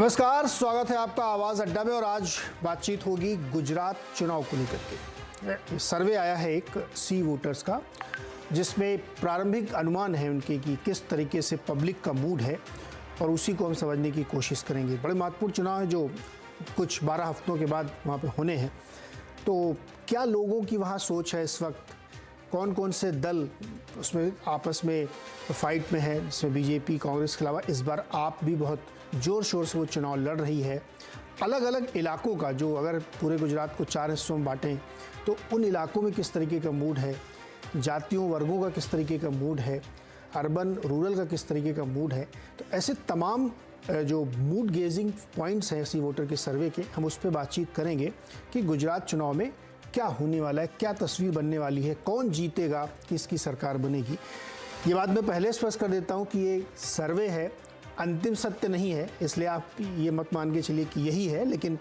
नमस्कार, स्वागत है आपका आवाज अड्डा में। और आज बातचीत होगी गुजरात चुनाव को लेकर के। सर्वे आया है एक सी वोटर्स का, जिसमें प्रारंभिक अनुमान है उनके कि किस तरीके से पब्लिक का मूड है, और उसी को हम समझने की कोशिश करेंगे। बड़े महत्वपूर्ण चुनाव है जो कुछ 12 हफ्तों के बाद वहाँ पे होने हैं। तो क्या लोगों की वहाँ सोच है इस वक्त, कौन कौन से दल उसमें आपस में फाइट में है, जिसमें बीजेपी कांग्रेस के अलावा इस बार आप भी बहुत जोर शोर से वो चुनाव लड़ रही है। अलग अलग इलाकों का, जो अगर पूरे गुजरात को 4 हिस्सों में बांटें तो उन इलाकों में किस तरीके का मूड है, जातियों वर्गों का किस तरीके का मूड है, अर्बन रूरल का किस तरीके का मूड है। तो ऐसे तमाम जो मूड गेजिंग पॉइंट्स हैं सी वोटर के सर्वे के, हम उस पर बातचीत करेंगे कि गुजरात चुनाव में क्या होने वाला है, क्या तस्वीर बनने वाली है, कौन जीतेगा, किसकी सरकार बनेगी। ये बात मैं पहले स्पष्ट कर देता हूँ कि ये सर्वे है, अंतिम सत्य नहीं है, इसलिए आप ये मत मान के चलिए कि यही है। लेकिन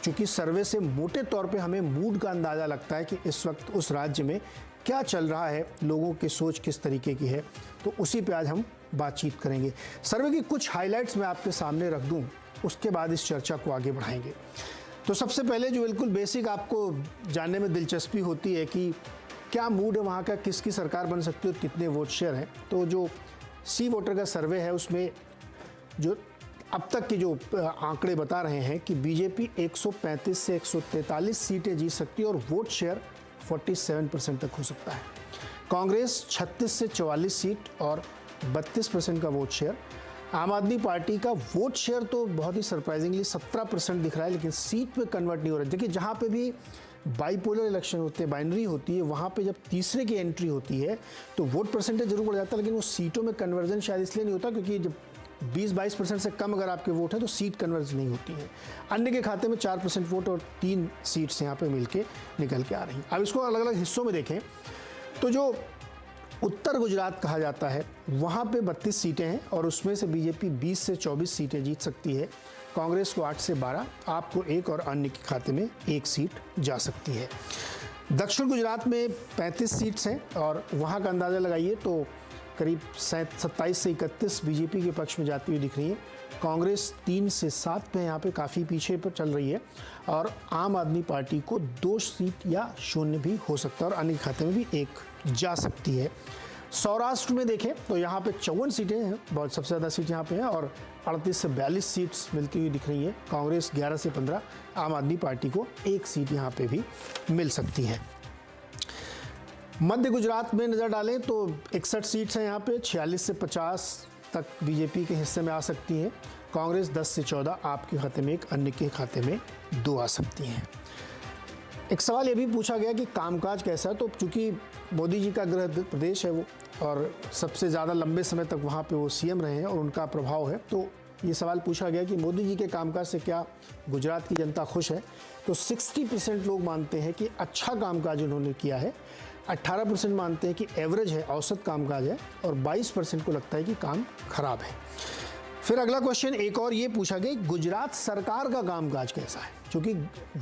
चूंकि सर्वे से मोटे तौर पे हमें मूड का अंदाज़ा लगता है कि इस वक्त उस राज्य में क्या चल रहा है, लोगों की सोच किस तरीके की है, तो उसी पे आज हम बातचीत करेंगे। सर्वे की कुछ हाइलाइट्स मैं आपके सामने रख दूं, उसके बाद इस चर्चा को आगे बढ़ाएंगे। तो सबसे पहले जो बिल्कुल बेसिक आपको जानने में दिलचस्पी होती है कि क्या मूड है वहाँ का, किसकी सरकार बन सकती है, कितने वोट शेयर हैं। तो जो सी वोटर का सर्वे है उसमें जो अब तक के जो आंकड़े बता रहे हैं कि बीजेपी 135 से 143 सीटें जीत सकती है और वोट शेयर 47% तक हो सकता है। कांग्रेस 36 से 44 सीट और 32% का वोट शेयर। आम आदमी पार्टी का वोट शेयर तो बहुत ही सरप्राइजिंगली 17% दिख रहा है, लेकिन सीट में कन्वर्ट नहीं हो रहा है। देखिए, जहाँ पे भी बाइपोलर इलेक्शन होते हैं, बाइनरी होती है, वहाँ पे जब तीसरे की एंट्री होती है तो वोट परसेंटेज जरूर बढ़ जाता है, लेकिन वो सीटों में कन्वर्जन शायद इसलिए नहीं होता क्योंकि जब 20-22% से कम अगर आपके वोट है तो सीट कन्वर्ज नहीं होती है। अन्य के खाते में 4% वोट और 3 सीट्स यहाँ पे मिलके निकल के आ रही हैं। अब इसको अलग अलग हिस्सों में देखें तो जो उत्तर गुजरात कहा जाता है वहाँ पे 32 सीटें हैं और उसमें से बीजेपी 20 से 24 सीटें जीत सकती है, कांग्रेस को 8 से 12, आपको 1 और अन्य के खाते में 1 सीट जा सकती है। दक्षिण गुजरात में 35 सीट्स हैं और वहाँ का अंदाज़ा लगाइए तो करीब 27 से 31 बीजेपी के पक्ष में जाती हुई दिख रही है। कांग्रेस 3 से 7 पे यहाँ पे काफ़ी पीछे पर चल रही है और आम आदमी पार्टी को 2 सीट या 0 भी हो सकता है और अन्य खाते में भी 1 जा सकती है। सौराष्ट्र में देखें तो यहाँ पे 54 सीटें हैं, बहुत सबसे ज़्यादा सीट यहाँ पे है और 38 से 42 सीट्स मिलती हुई दिख रही है। कांग्रेस 11 से 15, आम आदमी पार्टी को 1 सीट यहाँ पे भी मिल सकती है। मध्य गुजरात में नज़र डालें तो 61 सीट्स हैं यहाँ पे, 46 से 50 तक बीजेपी के हिस्से में आ सकती हैं। कांग्रेस 10 से 14, आपके खाते में 1, अन्य के खाते में 2 आ सकती हैं। एक सवाल ये भी पूछा गया कि कामकाज कैसा है, तो चूँकि मोदी जी का गृह प्रदेश है वो और सबसे ज़्यादा लंबे समय तक वहाँ पे वो सीएम रहे हैं और उनका प्रभाव है, तो ये सवाल पूछा गया कि मोदी जी के कामकाज से क्या गुजरात की जनता खुश है। तो 60% लोग मानते हैं कि अच्छा कामकाज उन्होंने किया है, 18% मानते हैं कि एवरेज है, औसत कामकाज है, और 22% को लगता है कि काम खराब है। फिर अगला क्वेश्चन एक और ये पूछा गया, गुजरात सरकार का कामकाज कैसा है। क्योंकि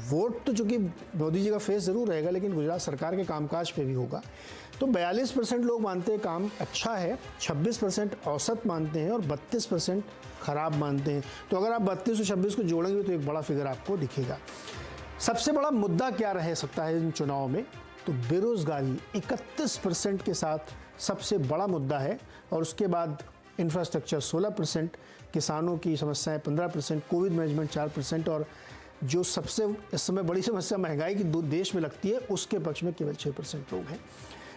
वोट तो चूँकि मोदी जी का फेस ज़रूर रहेगा, लेकिन गुजरात सरकार के कामकाज पे भी होगा। तो 42% लोग मानते हैं काम अच्छा है, 26% औसत मानते हैं और 32% खराब मानते हैं। तो अगर आप 32 और 26 को जोड़ेंगे तो एक बड़ा फिगर आपको दिखेगा। सबसे बड़ा मुद्दा क्या रह सकता है इन चुनाव में, तो बेरोजगारी 31% के साथ सबसे बड़ा मुद्दा है, और उसके बाद इंफ्रास्ट्रक्चर 16%, किसानों की समस्याएं 15%, कोविड मैनेजमेंट 4%, और जो सबसे इस समय बड़ी समस्या महंगाई की देश में लगती है उसके पक्ष में केवल 6% लोग हैं।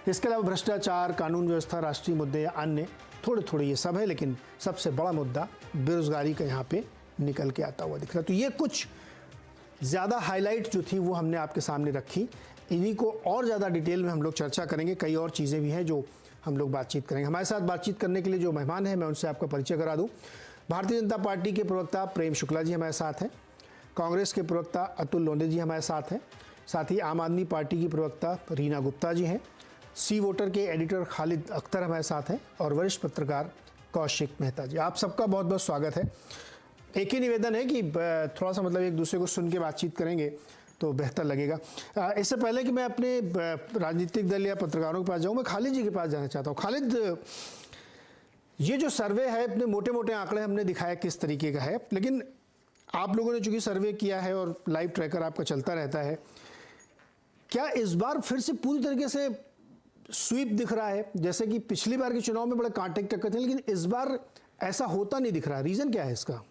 इसके अलावा भ्रष्टाचार, कानून व्यवस्था, राष्ट्रीय मुद्दे या अन्य थोड़े थोड़े ये सब है, लेकिन सबसे बड़ा मुद्दा बेरोजगारी का यहाँ पे निकल के आता हुआ दिख रहा है। तो ये कुछ ज़्यादा हाईलाइट जो थी वो हमने आपके सामने रखी। इन्हीं को और ज़्यादा डिटेल में हम लोग चर्चा करेंगे। कई और चीज़ें भी हैं जो हम लोग बातचीत करेंगे। हमारे साथ बातचीत करने के लिए जो मेहमान हैं मैं उनसे आपका परिचय करा दूं। भारतीय जनता पार्टी के प्रवक्ता प्रेम शुक्ला जी हमारे साथ हैं, कांग्रेस के प्रवक्ता अतुल लोंढे जी हमारे साथ हैं, साथ ही आम आदमी पार्टी की प्रवक्ता रीना गुप्ता जी हैं, सी वोटर के एडिटर खालिद अख्तर हमारे साथ हैं और वरिष्ठ पत्रकार कौशिक मेहता जी। आप सबका बहुत बहुत स्वागत है। एक ही निवेदन है कि थोड़ा सा मतलब एक दूसरे को सुन के बातचीत करेंगे तो बेहतर लगेगा। इससे पहले कि मैं अपने राजनीतिक दल या पत्रकारों के पास जाऊँ, मैं खालिद जी के पास जाना चाहता हूँ। खालिद, ये जो सर्वे है, अपने मोटे मोटे आंकड़े हमने दिखाया किस तरीके का है, लेकिन आप लोगों ने चूंकि सर्वे किया है और लाइव ट्रैकर आपका चलता रहता है, क्या इस बार फिर से पूरी तरीके से स्वीप दिख रहा है? जैसे कि पिछली बार के चुनाव में बड़े कांटे की टक्कर थी, लेकिन इस बार ऐसा होता नहीं दिख रहा। रीजन क्या है इसका?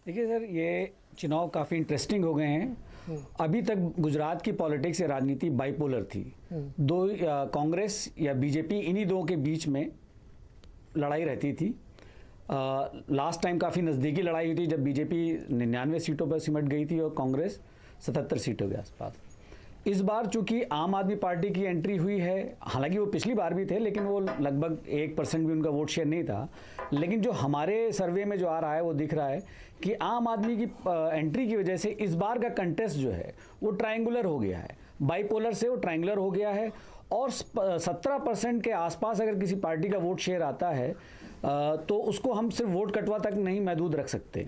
देखिए सर, ये चुनाव काफ़ी इंटरेस्टिंग हो गए हैं। अभी तक गुजरात की पॉलिटिक्स या राजनीति बाइपोलर थी। दो कांग्रेस या बीजेपी, इन्हीं दो के बीच में लड़ाई रहती थी। लास्ट टाइम काफ़ी नज़दीकी लड़ाई हुई थी जब बीजेपी 99 सीटों पर सिमट गई थी और कांग्रेस 77 सीटों के आसपास। इस बार चूंकि आम आदमी पार्टी की एंट्री हुई है, हालांकि वो पिछली बार भी थे लेकिन वो लगभग 1% भी उनका वोट शेयर नहीं था, लेकिन जो हमारे सर्वे में जो आ रहा है वो दिख रहा है कि आम आदमी की एंट्री की वजह से इस बार का कंटेस्ट जो है वो ट्रायंगुलर हो गया है, बाइपोलर से वो ट्रायंगुलर हो गया है। और 17% के आसपास अगर किसी पार्टी का वोट शेयर आता है तो उसको हम सिर्फ वोट कटवा तक नहीं महदूद रख सकते।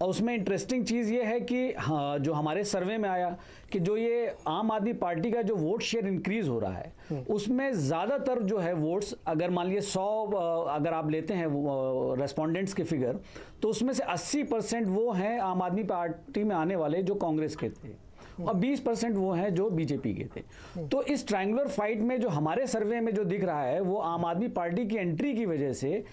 और उसमें इंटरेस्टिंग चीज़ ये है कि हाँ, जो हमारे सर्वे में आया कि जो ये आम आदमी पार्टी का जो वोट शेयर इंक्रीज़ हो रहा है उसमें ज़्यादातर जो है वोट्स, अगर मान लीजिए 100 अगर आप लेते हैं रेस्पोंडेंट्स के फिगर, तो उसमें से 80% वो हैं आम आदमी पार्टी में आने वाले जो कांग्रेस के थे और 20% वो हैं जो बीजेपी के थे। तो इस ट्रायंगुलर फाइट में जो हमारे सर्वे में जो दिख रहा है वो आम आदमी पार्टी की एंट्री की वजह से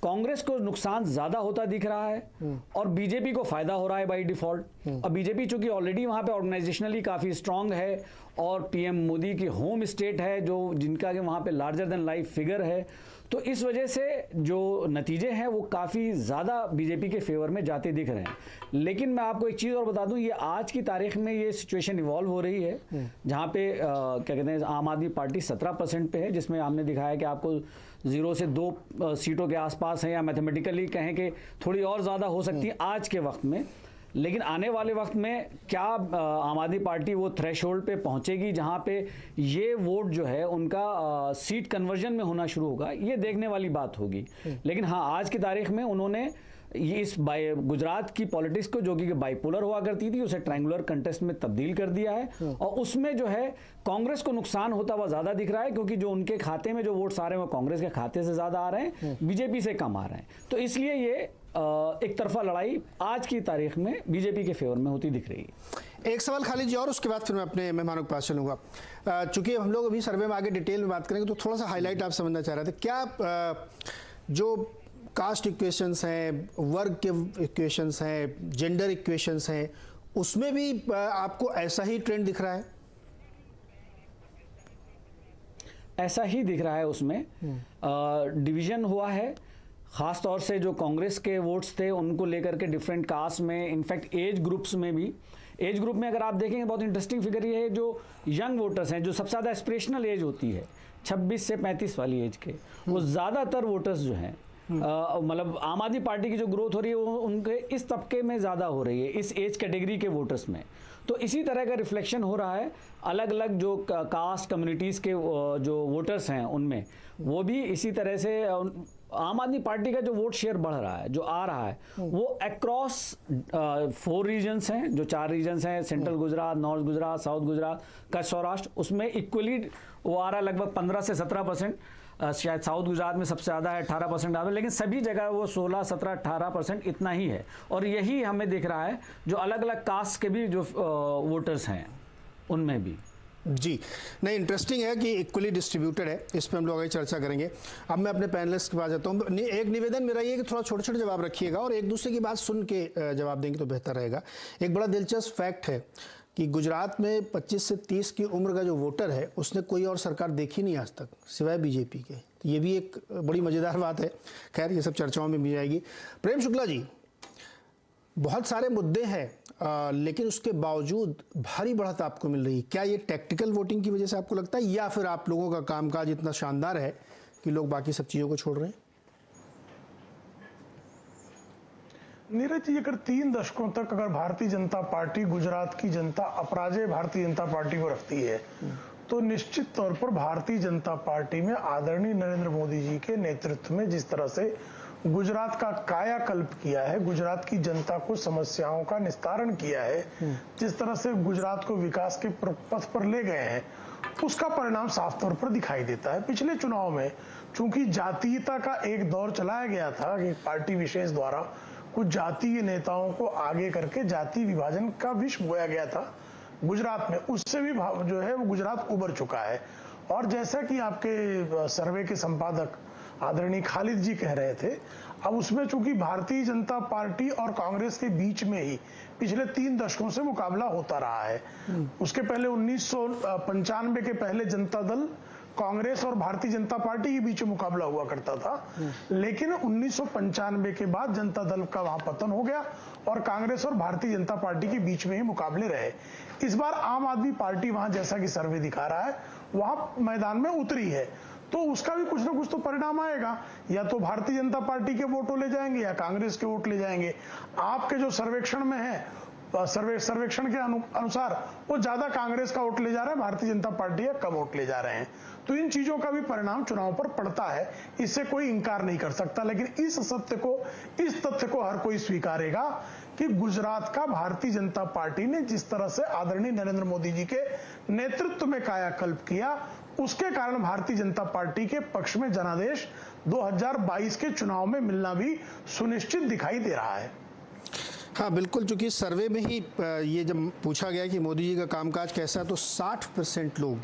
कांग्रेस को नुकसान ज्यादा होता दिख रहा है और बीजेपी को फायदा हो रहा है बाय डिफॉल्ट। और बीजेपी चूंकि ऑलरेडी वहां पे ऑर्गेनाइजेशनली काफी स्ट्रांग है और पीएम मोदी की होम स्टेट है, जो जिनका वहां पे लार्जर देन लाइफ फिगर है, तो इस वजह से जो नतीजे हैं वो काफ़ी ज़्यादा बीजेपी के फेवर में जाते दिख रहे हैं। लेकिन मैं आपको एक चीज़ और बता दूं, ये आज की तारीख में ये सिचुएशन इवॉल्व हो रही है जहाँ पे क्या कहते हैं आम आदमी पार्टी 17% पे है, जिसमें हमने दिखाया कि आपको 0 से 2 सीटों के आसपास है, या मैथमेटिकली कहें कि थोड़ी और ज़्यादा हो सकती है आज के वक्त में। लेकिन आने वाले वक्त में क्या आम आदमी पार्टी वो थ्रेशोल्ड पे पहुंचेगी जहां पे ये वोट जो है उनका सीट कन्वर्जन में होना शुरू होगा, ये देखने वाली बात होगी। लेकिन हाँ, आज की तारीख में उन्होंने ये इस गुजरात की पॉलिटिक्स को, जो कि बाइपोलर हुआ करती थी, उसे ट्रायंगुलर कंटेस्ट में तब्दील कर दिया है और उसमें जो है कांग्रेस को नुकसान होता हुआ ज्यादा दिख रहा है, क्योंकि जो उनके खाते में जो वोट्स आ रहे हैं वो कांग्रेस के खाते से ज्यादा आ रहे हैं, बीजेपी से कम आ रहे हैं। तो इसलिए ये एक तरफा लड़ाई आज की तारीख में बीजेपी के फेवर में होती दिख रही है। एक सवाल खाली जी और उसके बाद फिर मैं अपने मेहमानों के पास चलूंगा। चूंकि हम लोग अभी सर्वे में आगे डिटेल में बात करेंगे तो थोड़ा सा हाईलाइट आप समझना चाह रहे थे, क्या जो कास्ट इक्वेशंस हैं, वर्ग के इक्वेशंस हैं, जेंडर इक्वेशंस हैं, उसमें भी आपको ऐसा ही ट्रेंड दिख रहा है? ऐसा ही दिख रहा है, उसमें डिवीजन हुआ है, खास तौर से जो कांग्रेस के वोट्स थे उनको लेकर के डिफरेंट कास्ट में, इनफैक्ट एज ग्रुप्स में भी। एज ग्रुप में अगर आप देखेंगे बहुत इंटरेस्टिंग फिगर ये है, जो यंग वोटर्स हैं, जो सबसे ज़्यादा एस्पिरेशनल एज होती है 26 से 35 वाली एज के, वो ज़्यादातर वोटर्स जो हैं मतलब आम आदमी पार्टी की जो ग्रोथ हो रही है वो उनके इस तबके में ज़्यादा हो रही है, इस एज कैटेगरी के वोटर्स में। तो इसी तरह का रिफ्लेक्शन हो रहा है अलग अलग जो कास्ट कम्युनिटीज़ के जो वोटर्स हैं उनमें, वो भी इसी तरह से आम आदमी पार्टी का जो वोट शेयर बढ़ रहा है, जो आ रहा है, वो अक्रॉस 4 रीजन्स हैं, जो 4 रीजन्स हैं, central Gujarat, north Gujarat, south Gujarat, Kutch, Saurashtra, उसमें इक्वली वो आ रहा है लगभग 15 से 17%। शायद साउथ गुजरात में सबसे ज़्यादा है, 18% आ रहा है, लेकिन सभी जगह वो 16, 17, 18% इतना ही है। और यही हमें दिख रहा है जो अलग अलग कास्ट के भी जो वोटर्स हैं उनमें भी। जी नहीं, इंटरेस्टिंग है कि इक्वली डिस्ट्रीब्यूटेड है, इस पर हम लोग आगे चर्चा करेंगे। अब मैं अपने पैनलिस्ट के पास जाता हूँ। एक निवेदन मेरा ये कि थोड़ा छोटे छोटे जवाब रखिएगा और एक दूसरे की बात सुन के जवाब देंगे तो बेहतर रहेगा। एक बड़ा दिलचस्प फैक्ट है कि गुजरात में 25 से 30 की उम्र का जो वोटर है उसने कोई और सरकार देखी नहीं आज तक सिवाय बीजेपी के। तो ये भी एक बड़ी मज़ेदार बात है। खैर, ये सब चर्चाओं में भी आएगी। प्रेम शुक्ला जी, बहुत सारे मुद्दे हैं लेकिन उसके बावजूद भारी बढ़त आपको मिल रही है। क्या ये टैक्टिकल वोटिंग की वजह से आपको लगता है, या फिर आप लोगों का कामकाज इतना शानदार है कि लोग बाकी सब चीज़ों को छोड़ रहे हैं? नीरज जी, अगर 3 दशकों तक अगर भारतीय जनता पार्टी गुजरात की जनता अपराजय भारतीय जनता पार्टी को रखती है, तो निश्चित तौर पर भारतीय जनता पार्टी में आदरणीय नरेंद्र मोदी जी के नेतृत्व में जिस तरह से गुजरात का कायाकल्प किया है, गुजरात की जनता को समस्याओं का निस्तारण किया है, जिस तरह से गुजरात को विकास के पथ पर ले गए हैं, उसका परिणाम साफ तौर पर दिखाई देता है। पिछले चुनाव में चूंकि जातीयता का एक दौर चलाया गया था कि पार्टी विशेष द्वारा कुछ जातीय नेताओं को आगे करके जाति विभाजन का विष बोया गया था गुजरात में, उससे भी जो है वो गुजरात उबर चुका है। और जैसा कि आपके सर्वे के संपादक आदरणीय खालिद जी कह रहे थे, अब उसमें चूंकि भारतीय जनता पार्टी और कांग्रेस के बीच में ही पिछले 3 दशकों से मुकाबला होता रहा है। उसके पहले 1995 के पहले जनता दल, कांग्रेस और भारतीय जनता पार्टी के बीच मुकाबला हुआ करता था, लेकिन 1995 के बाद जनता दल का वहां पतन हो गया और कांग्रेस और भारतीय जनता पार्टी के बीच में ही मुकाबले रहे। इस बार आम आदमी पार्टी वहां, जैसा कि सर्वे दिखा रहा है, वहां मैदान में उतरी है, तो उसका भी कुछ ना कुछ तो परिणाम आएगा। या तो भारतीय जनता पार्टी के वोट ले जाएंगे या कांग्रेस के वोट ले जाएंगे। आपके जो सर्वेक्षण में है, सर्वेक्षण के अनुसार वो ज्यादा कांग्रेस का वोट ले जा रहा है, भारतीय जनता पार्टी का कम वोट ले जा रहे हैं। तो इन चीजों का भी परिणाम चुनाव पर पड़ता है, इससे कोई इंकार नहीं कर सकता। लेकिन इस तथ्य को हर कोई स्वीकारेगा कि गुजरात का भारतीय जनता पार्टी ने जिस तरह से आदरणीय नरेंद्र मोदी जी के नेतृत्व में कायाकल्प किया, उसके कारण भारतीय जनता पार्टी के पक्ष में जनादेश 2022 के चुनाव में मिलना भी सुनिश्चित दिखाई दे रहा है। हाँ बिल्कुल, चूंकि सर्वे में ही ये जब पूछा गया कि मोदी जी का कामकाज कैसा है तो 60% लोग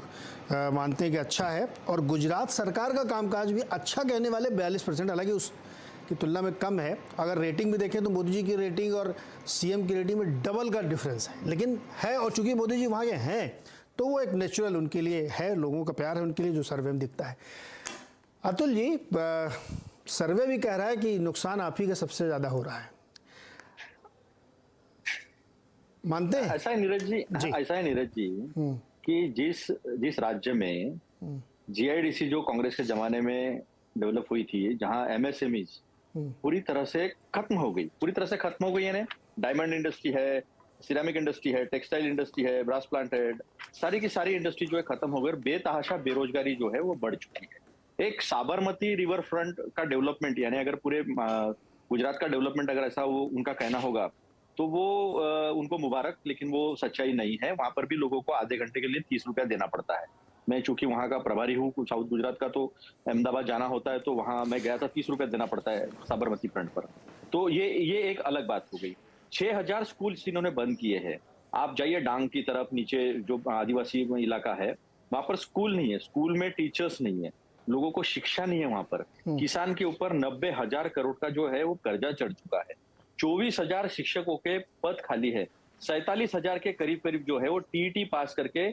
मानते हैं कि अच्छा है, और गुजरात सरकार का कामकाज भी अच्छा कहने वाले 42%, हालांकि उसकी तुलना में कम है। अगर रेटिंग भी देखें तो मोदी जी की रेटिंग और सीएम की रेटिंग में डबल का डिफरेंस है, लेकिन है। और चूंकि मोदी जी वहाँ के हैं तो वो एक नेचुरल उनके लिए है, लोगों का प्यार है उनके लिए, जो सर्वे में दिखता है। अतुल जी, सर्वे भी कह रहा है कि नुकसान आप ही का सबसे ज़्यादा हो रहा है, मानते हैं? ऐसा है नीरज जी, ऐसा है नीरज जी कि जिस राज्य में जीआईडीसी जो कांग्रेस के जमाने में डेवलप हुई थी, जहां एमएसएमईज पूरी तरह से खत्म हो गई, यानी डायमंड इंडस्ट्री है, सिरेमिक इंडस्ट्री है, टेक्सटाइल इंडस्ट्री है, ब्रास प्लांट है, सारी की सारी इंडस्ट्री जो है खत्म हो गई और बेतहाशा बेरोजगारी जो है वो बढ़ चुकी है। एक साबरमती रिवर फ्रंट का डेवलपमेंट, यानी अगर पूरे गुजरात का डेवलपमेंट अगर ऐसा वो उनका कहना होगा तो वो उनको मुबारक, लेकिन वो सच्चाई नहीं है। वहां पर भी लोगों को आधे घंटे के लिए 30 रुपया देना पड़ता है। मैं चूंकि वहां का प्रभारी हूँ साउथ गुजरात का, तो अहमदाबाद जाना होता है तो वहां मैं गया था, 30 रुपया देना पड़ता है साबरमती फ्रंट पर। तो ये एक अलग बात हो गई। 6000 स्कूल इन्होंने बंद किए हैं। आप जाइए डांग की तरफ, नीचे जो आदिवासी इलाका है, वहां पर स्कूल नहीं है, स्कूल में टीचर्स नहीं है, लोगों को शिक्षा नहीं है वहां पर। किसान के ऊपर 90,000 करोड़ का जो है वो कर्जा चढ़ चुका है। 24,000 शिक्षकों के पद खाली है। 47,000 के करीब जो है वो टीईटी पास करके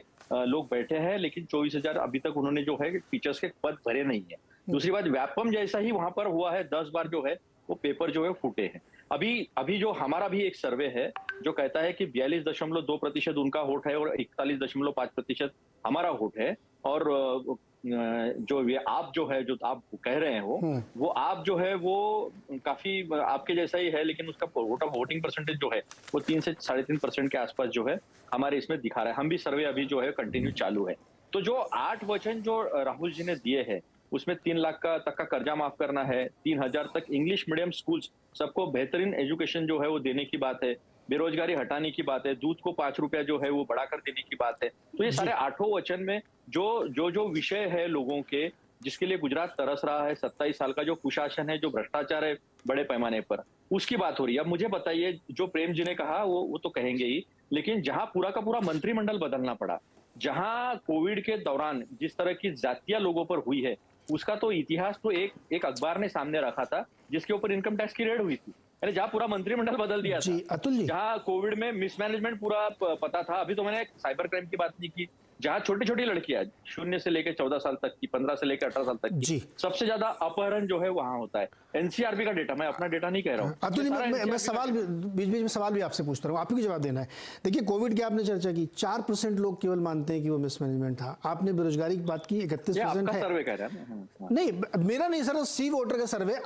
लोग बैठे हैं, लेकिन 24,000 अभी तक उन्होंने जो है टीचर्स के पद भरे नहीं है। दूसरी बात, व्यापम जैसा ही वहां पर हुआ है, 10 बार जो है वो पेपर जो है फूटे हैं। अभी जो हमारा भी एक सर्वे है जो कहता है कि 42.2% उनका वोट है और 41.5% हमारा वोट है। और जो ये आप जो है, जो आप कह रहे हो, वो आप जो है वो काफी आपके जैसा ही है, लेकिन उसका वोटिंग परसेंटेज जो है वो 3 से 3.5% के आसपास जो है हमारे इसमें दिखा रहा है। हम भी सर्वे अभी जो है कंटिन्यू चालू है। तो जो 8 वचन जो राहुल जी ने दिए हैं, उसमें 3 लाख तक का कर्जा माफ करना है, 3,000 तक इंग्लिश मीडियम स्कूल्स, सबको बेहतरीन एजुकेशन जो है वो देने की बात है, बेरोजगारी हटाने की बात है, दूध को 5 रुपया जो है वो बढ़ाकर देने की बात है। तो ये सारे 8 वचन में जो विषय है लोगों के, जिसके लिए गुजरात तरस रहा है, 27 साल का जो कुशासन है, जो भ्रष्टाचार है बड़े पैमाने पर, उसकी बात हो रही है। अब मुझे बताइए, जो प्रेम जी ने कहा वो तो कहेंगे ही, लेकिन जहां पूरा का पूरा मंत्रिमंडल बदलना पड़ा, जहां कोविड के दौरान जिस तरह की जातियां लोगों पर हुई है, उसका तो इतिहास तो एक अखबार ने सामने रखा था, जिसके ऊपर इनकम टैक्स की रेड हुई थी। अरे जहां पूरा मंत्रिमंडल बदल दिया था, अतुल जी, जहां कोविड में मिसमैनेजमेंट पूरा पता था। अभी तो मैंने साइबर क्राइम की बात नहीं की, जहां छोटी छोटी लड़कियां 0 से लेकर 14 साल तक की, 15 से लेकर 18 साल तक की, सबसे ज्यादा अपहरण जो है वहां होता है। एनसीआरबी का डेटा, मैं अपना डेटा नहीं कह रहा हूँ। अतुल जी, मैं सवाल बीच में सवाल भी आपसे पूछता हूँ, आप ही को जवाब देना है। देखिए, कोविड की आपने चर्चा की, 4% लोग केवल मानते हैं कि वो मिसमैनेजमेंट था। आपने बेरोजगारी की बात की, 31% है। सर्वे कह रहा है नहीं, मेरा नहीं सर, सी वोटर का सर्वे।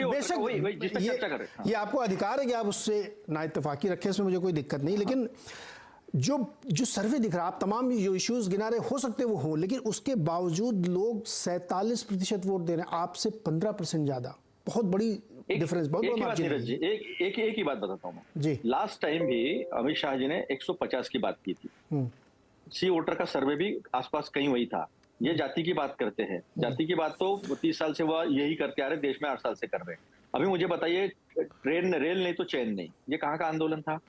बेशक ये आपको अधिकार है कि आप उससे ना इत्तेफाकी रखें, इसमें मुझे कोई दिक्कत नहीं, लेकिन जो सर्वे दिख रहा है, आप तमाम जो इश्यूज गिना रहे, हो सकते वो हो, लेकिन उसके बावजूद लोग 47% वोट दे रहे हैं, आपसे 15% ज्यादा। बहुत बड़ी डिफरेंस, बहुत बड़ा मार्जिन है। एक ही बात बताता हूँ मैं जी। लास्ट टाइम भी अमित शाह जी ने 150 की बात की थी, सी वोटर का सर्वे भी आसपास कहीं वही था। ये जाति की बात करते हैं, जाति की बात तो 30 साल से वह यही करते आ रहे, देश में 8 साल से कर रहे हैं। अभी मुझे बताइए, ट्रेन रेल नहीं तो चैन नहीं, ये कहाँ का आंदोलन था?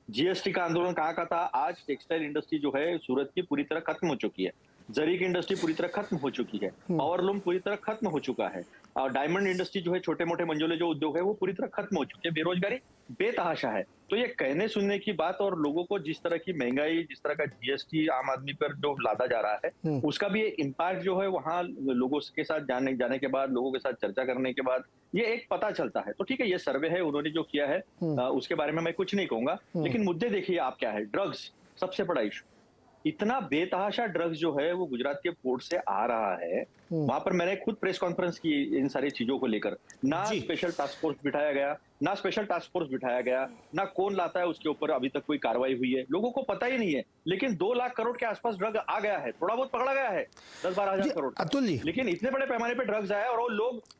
जीएसटी का आंदोलन कहाँ का था? आज टेक्सटाइल इंडस्ट्री जो है सूरत की पूरी तरह खत्म हो चुकी है, जरी की इंडस्ट्री पूरी तरह खत्म हो चुकी है, पावरलूम पूरी तरह खत्म हो चुका है, और डायमंड इंडस्ट्री जो है, छोटे मोटे मंजोले जो उद्योग है वो पूरी तरह खत्म हो चुके हैं, बेरोजगारी बेतहाशा है। तो ये कहने सुनने की बात, और लोगों को जिस तरह की महंगाई, जिस तरह का जीएसटी आम आदमी पर जो लादा जा रहा है, उसका भी इम्पैक्ट जो है वहां लोगों के साथ जाने के बाद, लोगों के साथ चर्चा करने के बाद ये एक पता चलता है। तो ठीक है, ये सर्वे है, उन्होंने जो किया है उसके बारे में मैं कुछ नहीं कहूंगा, लेकिन मुद्दे देखिए आप क्या है। ड्रग्स सबसे बड़ा इशू, इतना बेतहाशा ड्रग्स जो है वो गुजरात के पोर्ट से आ रहा है। वहां पर मैंने खुद प्रेस कॉन्फ्रेंस की इन सारी चीजों को लेकर, ना स्पेशल टास्क फोर्स बिठाया गया, ना स्पेशल टास्क फोर्स बिठाया गया, ना कौन लाता है उसके ऊपर अभी तक कोई कार्रवाई हुई है, लोगों को पता ही नहीं है। लेकिन 2 लाख करोड़ के आसपास ड्रग आ गया है, थोड़ा बहुत पकड़ा गया है 10-12 हजार करोड़, अतुल जी, लेकिन इतने बड़े पैमाने पे ड्रग्स आया, और वो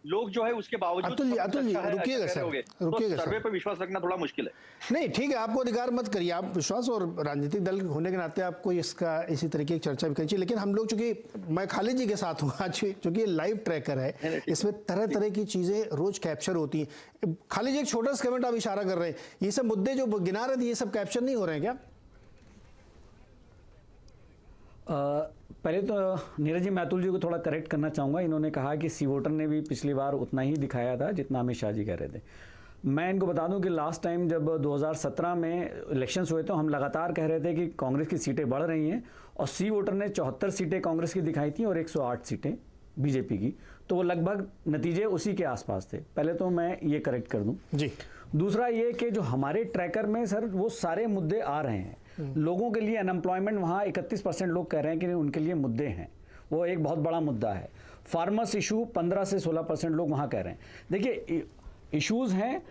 लोग जो है उसके बावजूद अतुल जी रुकिएगा सर, रुकिएगा सर्वे पे विश्वास रखना थोड़ा मुश्किल है। नहीं ठीक है, आपको अधिकार मत करिए, आप विश्वास, और राजनीतिक दल होने के नाते आपको इसका इसी तरीके की चर्चा भी करनी चाहिए। लेकिन हम लोग, चूंकि मैं खालिद जी के साथ हूँ आज, चूंकि लाइव ट्रैकर है, इसमें तरह तरह की चीजें रोज कैप्चर होती हैं। खालिद जी, एक छोटा सा कमेंट आप इशारा कर रहे हैं, ये सब मुद्दे जो गिना रहे थे ये सब कैप्चर नहीं हो रहे हैं क्या? पहले तो नीरज जी, मैं अतुल जी को थोड़ा करेक्ट करना चाहूँगा। इन्होंने कहा कि सी वोटर ने भी पिछली बार उतना ही दिखाया था जितना अमित शाह जी कह रहे थे। मैं इनको बता दूं कि लास्ट टाइम जब 2017 में इलेक्शंस हुए तो हम लगातार कह रहे थे कि कांग्रेस की सीटें बढ़ रही हैं, और सी वोटर ने 74 सीटें कांग्रेस की दिखाई थी और 108 सीटें बीजेपी की, तो वो लगभग नतीजे उसी के आसपास थे। पहले तो मैं ये करेक्ट कर दूं जी। दूसरा ये कि जो हमारे ट्रैकर में सर वो सारे मुद्दे आ रहे हैं। लोगों के लिए अनएम्प्लॉयमेंट वहाँ 31% लोग कह रहे हैं कि उनके लिए मुद्दे हैं, वो एक बहुत बड़ा मुद्दा है। फार्मर्स इशू 15 से 16% लोग वहाँ कह रहे हैं। देखिए, इश्यूज हैं,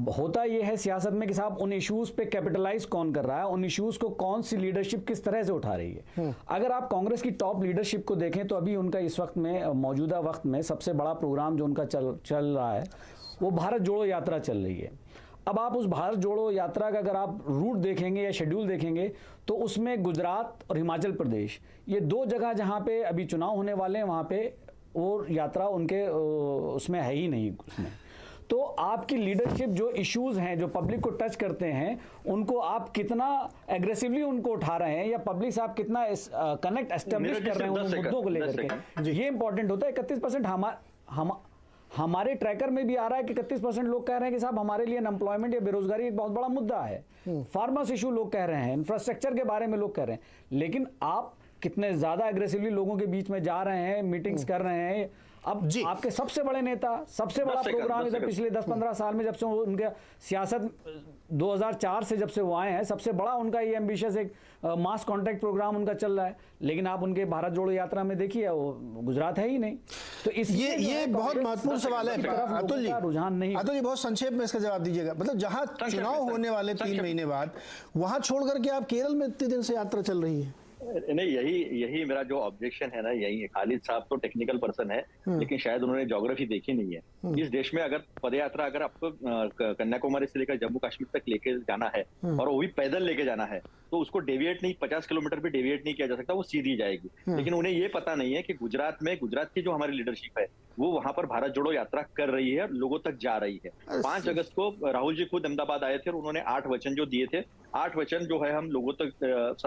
होता यह है सियासत में कि साहब उन इश्यूज पे कैपिटलाइज कौन कर रहा है, उन इश्यूज को कौन सी लीडरशिप किस तरह से उठा रही है। अगर आप कांग्रेस की टॉप लीडरशिप को देखें तो अभी उनका इस वक्त में, मौजूदा वक्त में सबसे बड़ा प्रोग्राम जो उनका चल रहा है वो भारत जोड़ो यात्रा चल रही है। अब आप उस भारत जोड़ो यात्रा का अगर आप रूट देखेंगे या शेड्यूल देखेंगे तो उसमें गुजरात और हिमाचल प्रदेश, ये 2 जगह जहां पे अभी चुनाव होने वाले हैं, वहां पे वो यात्रा उनके उसमें है ही नहीं उसमें। तो आपकी लीडरशिप जो इश्यूज हैं, जो पब्लिक को टच करते हैं, उनको आप कितना एग्रेसिवली उनको उठा रहे हैं, या पब्लिक से आप कितना कनेक्ट एस्टेब्लिश कर रहे हैं उन मुद्दों को लेकर के, ये इंपॉर्टेंट होता है। 31% हमारे ट्रैकर में भी आ रहा है कि 31% लोग कह रहे हैं कि साहब हमारे लिए अनएम्प्लॉयमेंट या बेरोजगारी एक बहुत बड़ा मुद्दा है। फार्मर्स इशू लोग कह रहे हैं, इंफ्रास्ट्रक्चर के बारे में लोग कह रहे हैं, लेकिन आप कितने ज्यादा एग्रेसिवली लोगों के बीच में जा रहे हैं, मीटिंग्स कर रहे हैं। अब आपके सबसे बड़े नेता, सबसे बड़ा प्रोग्राम इधर पिछले 10-15 साल में, जब से उनके सियासत 2004 से जब से वो आए हैं, सबसे बड़ा उनका ये एम्बिशियस एक मास कॉन्टैक्ट प्रोग्राम उनका चल रहा है। लेकिन आप उनके भारत जोड़ो यात्रा में देखिए, वो गुजरात है ही नहीं। तो इस ये बहुत महत्वपूर्ण सवाल है अतुल जी। रुझान नहीं। अतुल जी, बहुत संक्षेप में इसका जवाब दीजिएगा। मतलब जहां चुनाव होने वाले 3 महीने बाद, वहां छोड़ करके आप केरल में इतने दिन से यात्रा चल रही है। नहीं, यही मेरा जो ऑब्जेक्शन है ना, यही है। खालिद साहब तो टेक्निकल पर्सन है, लेकिन शायद उन्होंने ज्योग्राफी देखी नहीं है। इस देश में अगर पदयात्रा अगर आपको कन्याकुमारी से लेकर जम्मू कश्मीर तक लेके जाना है, और वो भी पैदल लेके जाना है, तो उसको डेविएट नहीं, 50 किलोमीटर भी डेविएट नहीं किया जा सकता, वो सीधी जाएगी। लेकिन उन्हें ये पता नहीं है कि गुजरात की जो हमारी लीडरशिप है वो वहां पर भारत जोड़ो यात्रा कर रही है, लोगों तक जा रही है। 5 अगस्त को राहुल जी खुद अहमदाबाद आए थे और उन्होंने 8 वचन जो दिए थे, 8 वचन जो है हम लोगों तक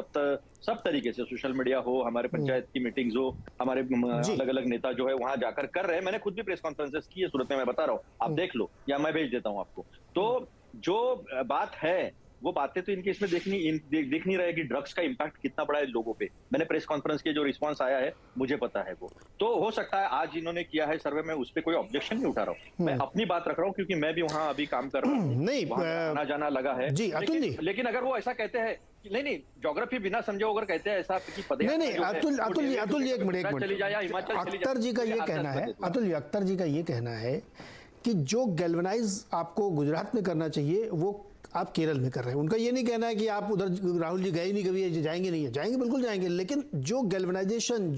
सब तरीके से, सोशल मीडिया हो, हमारे पंचायत की मीटिंग्स हो, हमारे अलग अलग नेता जो है वहां जाकर कर रहे हैं। मैंने खुद भी प्रेस कॉन्फ्रेंसेस की है सूरत में, मैं बता रहा हूँ, आप देख लो या मैं भेज देता हूँ आपको। तो जो बात है वो बातें तो इनके इसमें देख नहीं रहे कि ड्रग्स का इंपैक्ट कितना बड़ा है लोगों पे। मैंने प्रेस कॉन्फ्रेंस के जो रिस्पांस आया है मुझे पता है वो। तो हो सकता है आज इन्होंने किया है सर्वे में, उस पर कोई ऑब्जेक्शन नहीं उठा रहा हूँ, मैं अपनी बात रख रहा हूँ क्योंकि मैं भी वहां अभी काम कर रहा हूँ, नहीं आना जाना लगा है जी। अतुल जी, लेकिन अगर वो ऐसा कहते हैं, नहीं ज्योग्राफी बिना समझे अगर कहते हैं ऐसा कि नहीं अतुल जी एक मिनट, अख्तर जी का ये कहना है, अतुल जी अख्तर जी का ये कहना है कि जो गैल्वनाइज आपको गुजरात में करना चाहिए वो आप केरल में कर रहे हैं। उनका ये नहीं कहना है कि आप उधर राहुल जी गए नहीं कभी, जाएंगे नहीं, जाएंगे बिल्कुल जाएंगे, लेकिन जो गैल्वेनाइजेशन,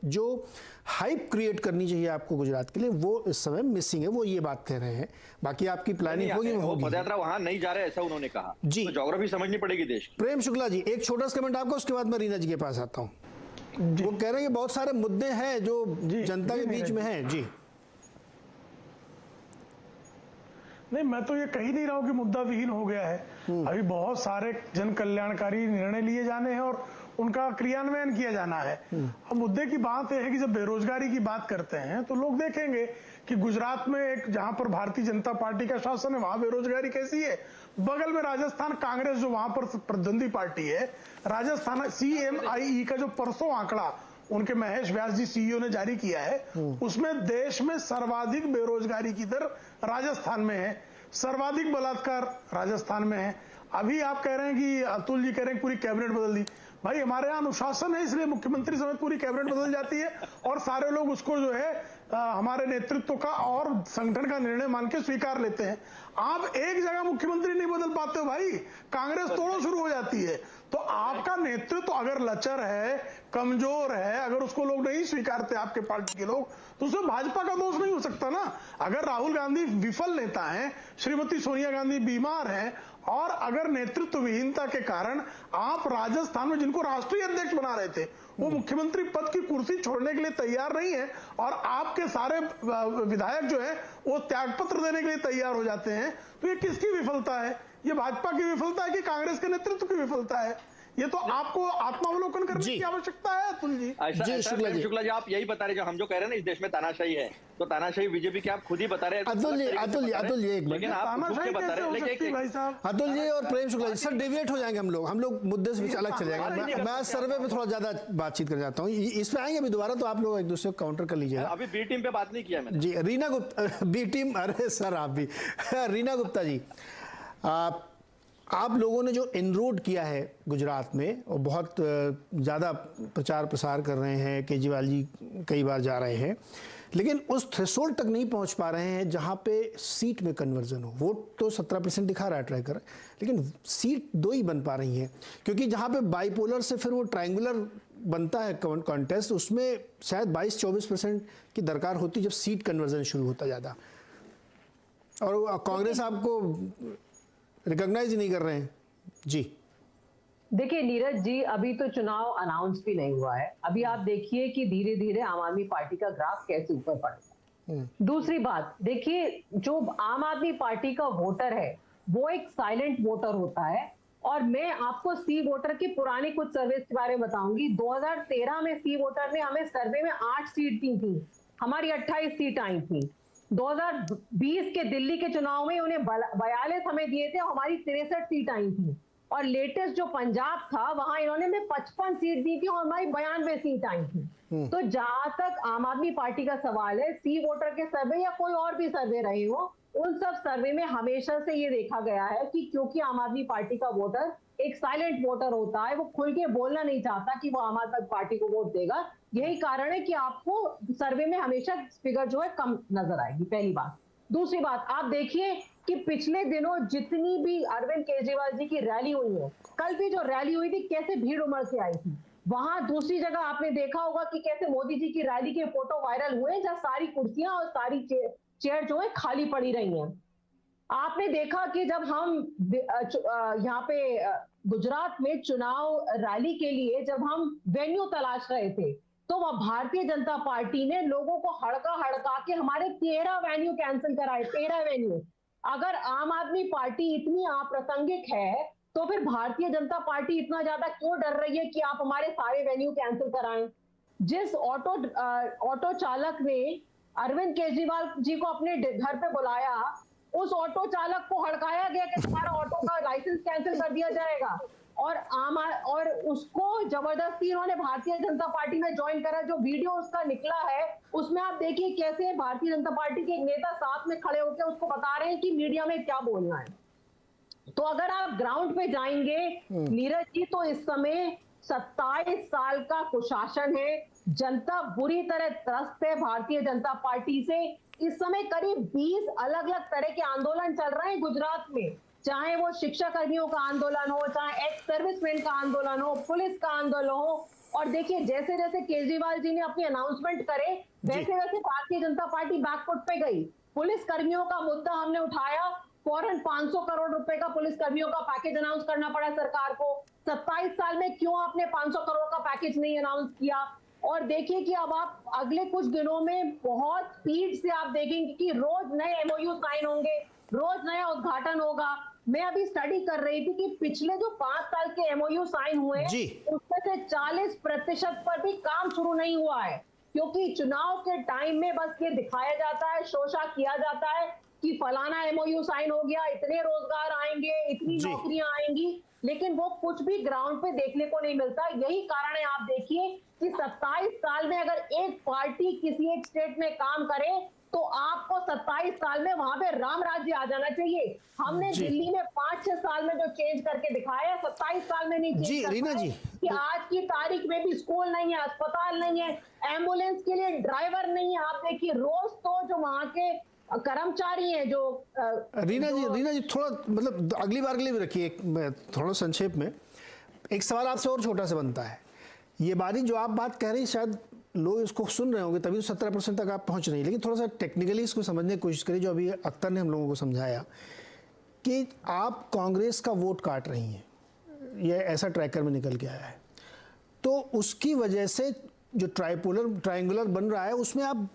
जो हाइप क्रिएट करनी चाहिए आपको गुजरात के लिए, वो इस समय मिसिंग है। वो ये बात कह रहे हैं। बाकी आपकी प्लानिंग होगी पदयात्रा वहां नहीं जा रहे ऐसा उन्होंने कहा जी। तो ज्योग्राफी समझनी पड़ेगी देश की। प्रेम शुक्ला जी, एक छोटा सा कमेंट आपका, उसके बाद मैं रीना जी के पास आता हूँ। वो कह रहे हैं कि बहुत सारे मुद्दे हैं जो जनता के बीच में हैं। जी नहीं, मैं तो ये कह ही नहीं रहा हूं कि मुद्दा विहीन हो गया है। अभी बहुत सारे जन कल्याणकारी निर्णय लिए जाने हैं और उनका क्रियान्वयन किया जाना है। अब मुद्दे की बात यह है कि जब बेरोजगारी की बात करते हैं तो लोग देखेंगे कि गुजरात में एक जहां पर भारतीय जनता पार्टी का शासन है वहां बेरोजगारी कैसी है। बगल में राजस्थान कांग्रेस जो वहां पर प्रतिद्वंदी पार्टी है, राजस्थान CMIE का जो परसों आंकड़ा उनके महेश व्यास जी CEO ने जारी किया है, उसमें देश में सर्वाधिक बेरोजगारी की दर राजस्थान में है, सर्वाधिक बलात्कार राजस्थान में है। अभी आप कह रहे हैं कि अतुल जी कह रहे हैं पूरी कैबिनेट बदल दी। भाई हमारे यहाँ अनुशासन है, इसलिए मुख्यमंत्री समेत पूरी कैबिनेट बदल जाती है और सारे लोग उसको जो है हमारे नेतृत्व का और संगठन का निर्णय मान के स्वीकार लेते हैं। आप एक जगह मुख्यमंत्री नहीं बदल पाते हो भाई, कांग्रेस तोड़ो शुरू हो जाती है। तो आपका नेतृत्व अगर लचर है, कमजोर है, अगर उसको लोग नहीं स्वीकारते आपके पार्टी के लोग, तो उसमें भाजपा का दोष नहीं हो सकता ना। अगर राहुल गांधी विफल नेता हैं, श्रीमती सोनिया गांधी बीमार हैं और अगर नेतृत्व विहीनता के कारण आप राजस्थान में जिनको राष्ट्रीय अध्यक्ष बना रहे थे वो मुख्यमंत्री पद की कुर्सी छोड़ने के लिए तैयार नहीं है और आपके सारे विधायक जो है वो त्यागपत्र देने के लिए तैयार हो जाते हैं, तो ये किसकी विफलता है? ये भाजपा की विफलता है कि कांग्रेस के नेतृत्व की विफलता है? ये तो आपको आत्मावलोकन करने की आवश्यकता है अतुल जी। शुक्ला जी आप यही बता रहे, जो हम जो कह रहे हैं ना इस देश में तानाशाही है, तो तानाशाही बीजेपी की आप खुद ही बता रहे हैं। अतुल जी एक मिनट, अतुल जी और प्रेम शुक्ला जी, सर डेविएट हो जाएंगे हम लोग मुद्दे से अलग चले जाएंगे। मैं सर्वे पे थोड़ा ज्यादा बातचीत कर जाता हूँ, इस पे आएंगे अभी दोबारा, तो आप लोग एक दूसरे को काउंटर कर लीजिएगा। अभी बी टीम पे बात नहीं किया मैंने। जी रीना गुप्ता, बी टीम, अरे सर आप भी रीना गुप्ता जी, आप लोगों ने जो इनरोड किया है गुजरात में और बहुत ज़्यादा प्रचार प्रसार कर रहे हैं, केजरीवाल जी कई बार जा रहे हैं, लेकिन उस थ्रेशोल्ड तक नहीं पहुंच पा रहे हैं जहां पे सीट में कन्वर्जन हो। वोट तो 17% दिखा रहा है ट्रैकर, लेकिन सीट 2 ही बन पा रही हैं, क्योंकि जहां पे बाइपोलर से फिर वो ट्रायंगुलर बनता है कॉन्टेस्ट, उसमें शायद 22-24% की दरकार होती जब सीट कन्वर्जन शुरू होता ज़्यादा, और कांग्रेस आपको रिकॉग्नाइज ही नहीं कर रहे हैं। जी देखिए नीरज जी, अभी तो चुनाव अनाउंस भी नहीं हुआ है। अभी आप देखिए कि धीरे धीरे आम आदमी पार्टी का ग्राफ कैसे ऊपर बढ़ रहा है। दूसरी बात देखिए, जो आम आदमी पार्टी का वोटर है वो एक साइलेंट वोटर होता है। और मैं आपको सी वोटर की पुरानी कुछ सर्वे के बारे में बताऊंगी। 2013 में सी वोटर ने हमें सर्वे में 8 सीट दी थी, हमारी 28 सीट आई थी। 2020 के दिल्ली के चुनाव में उन्हें 42 हमें दिए थे, हमारी 63 सीट आई थी। और लेटेस्ट जो पंजाब था वहां इन्होंने में 55 सीट दी थी और हमारी 92 सीट आई थी। तो जहां तक आम आदमी पार्टी का सवाल है, सी वोटर के सर्वे या कोई और भी सर्वे रहे हो, उन सब सर्वे में हमेशा से ये देखा गया है कि क्योंकि आम आदमी पार्टी का वोटर एक साइलेंट वोटर होता है, वो खुल के बोलना नहीं चाहता कि वो आम आदमी पार्टी को वोट देगा, यही कारण है कि आपको सर्वे में हमेशा फिगर जो है कम नजर आएगी, पहली बात। दूसरी बात, आप देखिए कि पिछले दिनों जितनी भी अरविंद केजरीवाल जी की रैली हुई है, कल भी जो रैली हुई थी कैसे भीड़ उमड़ के आई थी। वहां दूसरी जगह आपने देखा होगा कि कैसे मोदी जी की रैली के फोटो वायरल हुए जहां सारी कुर्सियां और सारी चेयर जो है खाली पड़ी रही हैं। आपने देखा कि जब हम यहाँ पे गुजरात में चुनाव रैली के लिए जब हम वेन्यू तलाश रहे थे, तो वह भारतीय जनता पार्टी ने लोगों को हड़का के हमारे 13 वेन्यू कैंसिल कराए, 13 वेन्यू। अगर आम आदमी पार्टी इतनी अप्रासंगिक है तो फिर भारतीय जनता पार्टी इतना ज्यादा क्यों डर रही है कि आप हमारे सारे वेन्यू कैंसिल कराएं? जिस ऑटो चालक ने अरविंद केजरीवाल जी को अपने घर पे बुलाया, उस ऑटो चालक को हड़काया गया कि तुम्हारा ऑटो का लाइसेंस कैंसिल कर दिया जाएगा, और उसको जबरदस्ती इन्होंने भारतीय जनता पार्टी में ज्वाइन करा। जो वीडियो उसका निकला है उसमें आप देखिए कैसे भारतीय जनता पार्टी के एक नेता साथ में खड़े होकर उसको बता रहे हैं कि मीडिया में क्या बोलना है। तो अगर आप ग्राउंड पे जाएंगे नीरज जी, तो इस समय 27 साल का कुशासन है, जनता बुरी तरह त्रस्त है भारतीय जनता पार्टी से। इस समय करीब 20 अलग अलग तरह के आंदोलन चल रहे हैं गुजरात में। चाहे वो शिक्षा कर्मियों का आंदोलन हो, चाहे एक्स सर्विसमैन का आंदोलन हो, पुलिस का आंदोलन हो। और देखिए जैसे जैसे केजरीवाल जी ने अपनी अनाउंसमेंट करे वैसे वैसे भारतीय जनता पार्टी बैकफुट पे गई। पुलिस कर्मियों का मुद्दा हमने उठाया, फौरन 500 करोड़ रुपए का पुलिस कर्मियों का पैकेज अनाउंस करना पड़ा सरकार को। 27 साल में क्यों आपने 500 करोड़ का पैकेज नहीं अनाउंस किया? और देखिए कि अब आप अगले कुछ दिनों में बहुत स्पीड से आप देखेंगे कि रोज नए एमओयू साइन होंगे, रोज नया उद्घाटन होगा। मैं अभी स्टडी कर रही थी कि पिछले जो 5 साल के एमओयू साइन हुए उसमें से 40% पर भी काम शुरू नहीं हुआ है, क्योंकि चुनाव के टाइम में बस ये दिखाया जाता है, शोशा किया जाता है कि फलाना एमओयू साइन हो गया, इतने रोजगार आएंगे, इतनी नौकरियां आएंगी, लेकिन वो कुछ भी ग्राउंड पे देखने को नहीं मिलता। यही कारण है, आप देखिए कि 27 साल में अगर एक पार्टी किसी एक स्टेट में काम करे तो आपको 27 साल में वहां पे राम राज्य आ जाना चाहिए। हमने दिल्ली में 5-6 साल में जो चेंज करके दिखाया, 27 साल में नहीं चेंज कर रीना जी कि आज की तारीख में भी स्कूल नहीं है, अस्पताल नहीं है, एम्बुलेंस के लिए ड्राइवर नहीं है। आप देखिए रोज तो जो वहां के कर्मचारी हैं जो रीना जी थोड़ा मतलब अगली बार के लिए भी रखिए, थोड़ा संक्षेप में एक सवाल आपसे और छोटा सा बनता है। ये बारी जो आप बात कह रही हैं शायद लोग इसको सुन रहे होंगे तभी तो 17% तक आप पहुंच रही हैं, लेकिन थोड़ा सा टेक्निकली इसको समझने की कोशिश करिए। जो अभी अख्तर ने हम लोगों को समझाया कि आप कांग्रेस का वोट काट रही हैं, ये ऐसा ट्रैकर में निकल के आया है, तो उसकी वजह से जो ट्रायंगुलर बन रहा है उसमें आप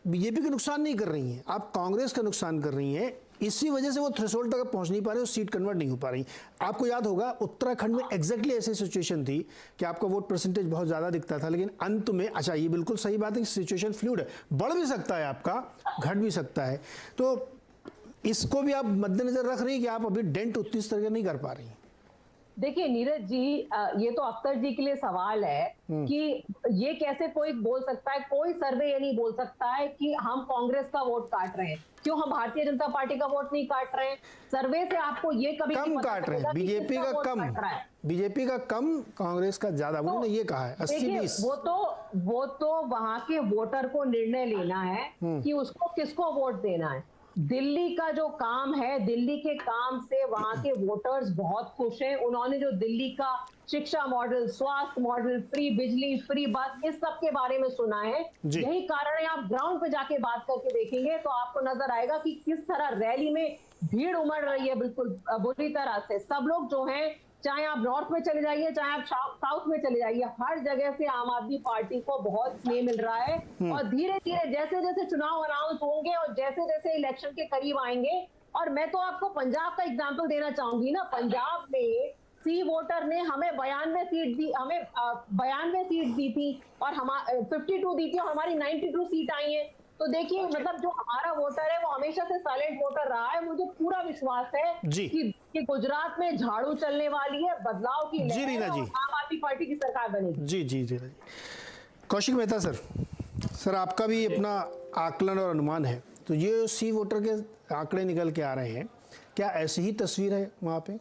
बीजेपी का नुकसान नहीं कर रही हैं, आप कांग्रेस का नुकसान कर रही हैं। इसी वजह से वो थ्रेशोल्ड तक पहुंच नहीं पा रहे, सीट कन्वर्ट नहीं हो पा रही। आपको याद होगा उत्तराखंड में एग्जैक्टली ऐसी सिचुएशन थी कि आपका वोट परसेंटेज बहुत ज़्यादा दिखता था, लेकिन अंत में अच्छा ये बिल्कुल सही बात है कि सिचुएशन फ्लूइड है, बढ़ भी सकता है आपका, घट भी सकता है। तो इसको भी आप मद्देनजर रख रही हैं कि आप अभी डेंट उतनी तरह का नहीं कर पा रही। देखिए नीरज जी, ये तो अख्तर जी के लिए सवाल है कि ये कैसे कोई बोल सकता है, कोई सर्वे ये नहीं बोल सकता है कि हम कांग्रेस का वोट काट रहे हैं। क्यों हम भारतीय जनता पार्टी का वोट नहीं काट रहे हैं? सर्वे से आपको ये कभी कम काट रहे हैं, बीजेपी का कम, कांग्रेस का ज्यादा, वो ने ये कहा है 80-20। वो तो वहां के वोटर को निर्णय लेना है कि उसको किसको वोट देना है। दिल्ली का जो काम है, दिल्ली के काम से वहां के वोटर्स बहुत खुश हैं। उन्होंने जो दिल्ली का शिक्षा मॉडल, स्वास्थ्य मॉडल, फ्री बिजली, फ्री बस, इस सब के बारे में सुना है। यही कारण है, आप ग्राउंड पे जाके बात करके देखेंगे तो आपको नजर आएगा कि किस तरह रैली में भीड़ उमड़ रही है, बिल्कुल बुरी तरह से। सब लोग जो हैं, चाहे आप नॉर्थ में चले जाइए, चाहे आप साउथ में चले जाइए, हर जगह से आम आदमी पार्टी को बहुत स्नेह मिल रहा है। और धीरे धीरे जैसे जैसे चुनाव अनाउंस होंगे और जैसे जैसे इलेक्शन के करीब आएंगे, और मैं तो आपको पंजाब का एग्जांपल देना चाहूंगी ना। पंजाब में सी वोटर ने हमें 92 सीट दी, हमें 92 सीट दी थी और हम 52 दी थी और हमारी 92 सीट आई है। तो देखिए मतलब जो हमारा वोटर है वो हमेशा से साइलेंट वोटर रहा है। मुझे पूरा विश्वास है कि गुजरात में झाड़ू चलने वाली है, बदलाव की लहर है और आम आदमी पार्टी की सरकार बनेगी। जी। कौशिक मेहता सर, आपका भी अपना आकलन और अनुमान है, तो ये सी वोटर के आंकड़े निकल के आ रहे हैं, क्या ऐसी ही तस्वीर है वहां पे?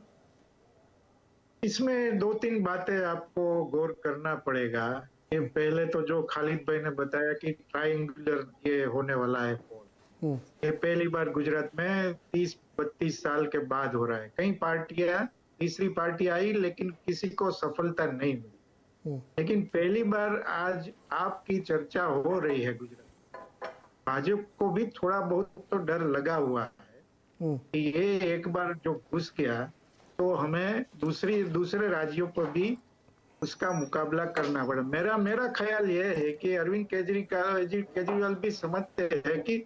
इसमें 2-3 बातें आपको गौर करना पड़ेगा। ये पहले तो जो खालिद भाई ने बताया कि ट्रायंगुलर ये होने वाला है पोल, ये पहली बार गुजरात में 30-32 साल के बाद हो रहा है। कई पार्टियां, तीसरी पार्टी आई लेकिन किसी को सफलता नहीं मिली, लेकिन पहली बार आज आपकी चर्चा हो रही है गुजरात। भाजपा को भी थोड़ा बहुत तो डर लगा हुआ है कि ये एक बार जो घुस गया तो हमें दूसरे राज्यों पर भी उसका मुकाबला करना पड़ा। मेरा ख्याल ये है कि अरविंद केजरीवाल भी समझते हैं कि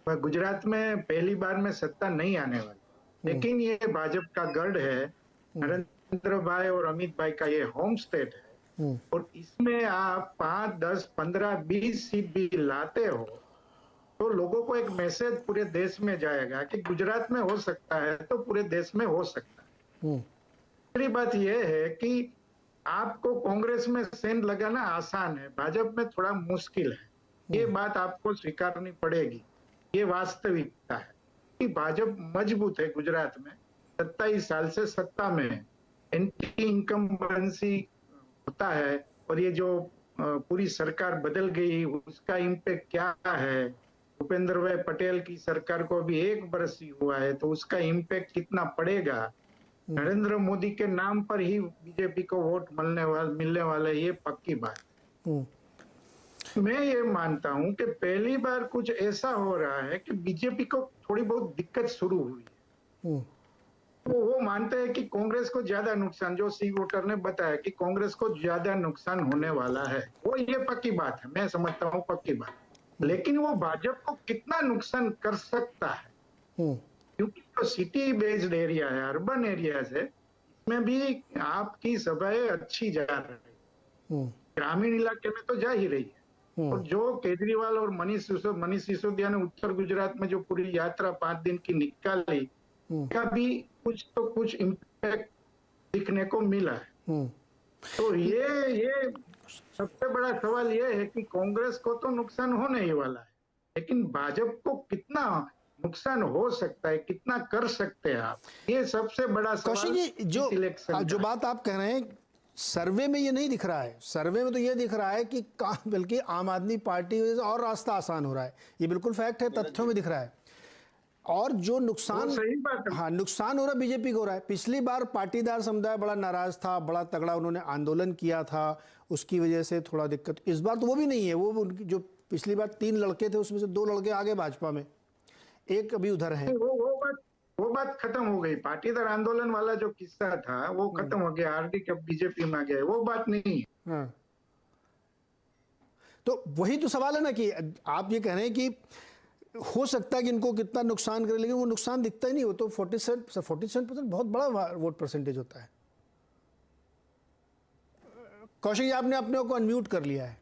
गुजरात में पहली बार में सत्ता नहीं आने वाली, लेकिन ये भाजपा का गढ़ है, नरेंद्र भाई और अमित भाई का ये होम स्टेट है, और इसमें आप 5, 10, 15, 20 सीट भी लाते हो तो लोगों को एक मैसेज पूरे देश में जाएगा कि गुजरात में हो सकता है तो पूरे देश में हो सकता है। दूसरी बात यह है कि आपको कांग्रेस में सेंध लगाना आसान है, भाजपा में थोड़ा मुश्किल है। ये बात आपको स्वीकारनी पड़ेगी, ये वास्तविकता है कि भाजपा मजबूत है गुजरात में, 27 साल से सत्ता में है, एंटी इनकम्बेंसी होता है, और ये जो पूरी सरकार बदल गई उसका इम्पैक्ट क्या है, भूपेंद्र भाई पटेल की सरकार को अभी 1 वर्ष ही हुआ है, तो उसका इम्पैक्ट कितना पड़ेगा। नरेंद्र मोदी के नाम पर ही बीजेपी को वोट मिलने वाला है, ये पक्की बात। मैं ये मानता हूं कि पहली बार कुछ ऐसा हो रहा है कि बीजेपी को थोड़ी बहुत दिक्कत शुरू हुई है। तो वो मानते हैं कि कांग्रेस को ज्यादा नुकसान, जो सी वोटर ने बताया कि कांग्रेस को ज्यादा नुकसान होने वाला है, वो ये पक्की बात है, मैं समझता हूँ पक्की बात। लेकिन वो भाजपा को कितना नुकसान कर सकता है, क्योंकि जो सिटी बेस्ड एरिया है, अर्बन एरियाज है, इसमें भी आपकी सभाएं अच्छी जा रही है, ग्रामीण इलाके में तो जा ही रही है। और जो केजरीवाल और मनीष सिसोदिया ने उत्तर गुजरात में जो पूरी यात्रा 5 दिन की निकाली, का भी कुछ तो कुछ इम्पैक्ट दिखने को मिला है। तो ये सबसे बड़ा सवाल ये है कि कांग्रेस को तो नुकसान होने ही वाला है, लेकिन भाजपा को कितना नुकसान हो सकता है, कितना कर सकते हैं आप, ये सबसे बड़ा सवाल। कौशिक जी, जो बात आप कह रहे हैं, सर्वे में ये नहीं दिख रहा है। सर्वे में तो ये दिख रहा है कि बल्कि आम आदमी पार्टी और रास्ता आसान हो रहा है, ये बिल्कुल फैक्ट है, तथ्यों में दिख रहा है। और जो नुकसान, सही बात है। हाँ, नुकसान हो रहा बीजेपी को हो रहा है। पिछली बार पाटीदार समुदाय बड़ा नाराज था, बड़ा तगड़ा उन्होंने आंदोलन किया था, उसकी वजह से थोड़ा दिक्कत। इस बार तो वो भी नहीं है। वो उनकी जो पिछली बार 3 लड़के थे, उसमें से 2 लड़के आगे भाजपा में, एक अभी उधर है। वो बात खत्म हो गई। पाटीदार आंदोलन वाला जो किस्सा था वो खत्म हो गया, आरडी कब बीजेपी में गए, वो बात नहीं है। हाँ। तो वही तो सवाल है ना कि आप ये कह रहे हैं कि हो सकता है कि इनको कितना नुकसान करे, लेकिन वो नुकसान दिखता ही नहीं। वो तो 47% बहुत बड़ा वोट परसेंटेज होता है। कौशिक जी, आपने अपने को अनम्यूट कर लिया है।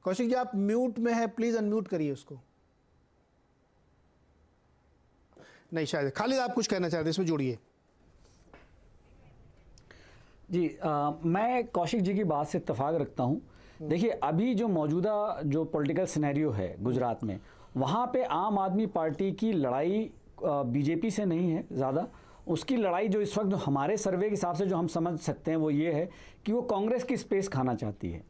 कौशिक जी, आप म्यूट में है, प्लीज अनम्यूट करिए उसको। नहीं, शायद खालिद आप कुछ कहना चाहते हैं, इसमें जोड़िए। जी, मैं कौशिक जी की बात से इत्तेफाक रखता हूं। देखिए, अभी जो मौजूदा जो पॉलिटिकल सिनेरियो है गुजरात में, वहाँ पे आम आदमी पार्टी की लड़ाई बीजेपी से नहीं है ज़्यादा। उसकी लड़ाई जो इस वक्त जो हमारे सर्वे के हिसाब से जो हम समझ सकते हैं वो ये है कि वो कांग्रेस की स्पेस खाना चाहती है,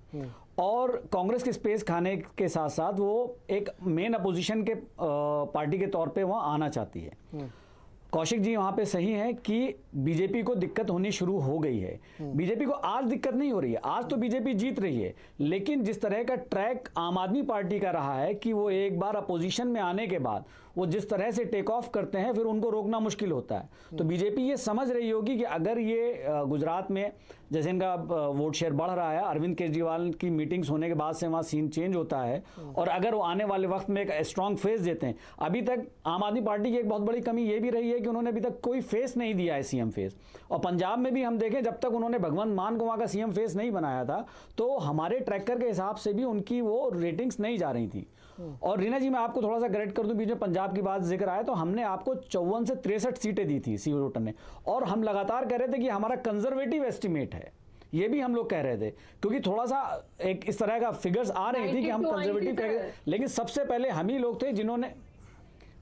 और कांग्रेस की स्पेस खाने के साथ साथ वो एक मेन अपोजिशन के पार्टी के तौर पे वहाँ आना चाहती है। कौशिक जी वहाँ पे सही है कि बीजेपी को दिक्कत होनी शुरू हो गई है। बीजेपी को आज दिक्कत नहीं हो रही है, आज तो बीजेपी जीत रही है, लेकिन जिस तरह का ट्रैक आम आदमी पार्टी का रहा है कि वो एक बार अपोजिशन में आने के बाद वो जिस तरह से टेक ऑफ करते हैं, फिर उनको रोकना मुश्किल होता है। तो बीजेपी ये समझ रही होगी कि अगर ये गुजरात में जैसे इनका वोट शेयर बढ़ रहा है, अरविंद केजरीवाल की मीटिंग्स होने के बाद से वहाँ सीन चेंज होता है, और अगर वो आने वाले वक्त में एक स्ट्रॉन्ग फेस देते हैं। अभी तक आम आदमी पार्टी की एक बहुत बड़ी कमी ये भी रही है कि उन्होंने अभी तक कोई फेस नहीं दिया है, सीएम फेस। और पंजाब में भी हम देखें, जब तक उन्होंने भगवंत मान को वहाँ का सीएम फेस नहीं बनाया था, तो हमारे ट्रैकर के हिसाब से भी उनकी वो रेटिंग्स नहीं जा रही थी। और रीना जी, मैं आपको थोड़ा सा करेक्ट कर दूं, बीच में पंजाब की बात जिक्र आया, तो हमने आपको 54 से 63 सीटें दी थी सी वोटर ने, और हम लगातार कह रहे थे कि हमारा कंजर्वेटिव एस्टिमेट है, ये भी हम लोग कह रहे थे, क्योंकि थोड़ा सा एक इस तरह का फिगर्स आ रही थी कि हम कंजर्वेटिव कह रहे थे, लेकिन सबसे पहले हम ही लोग थे जिन्होंने,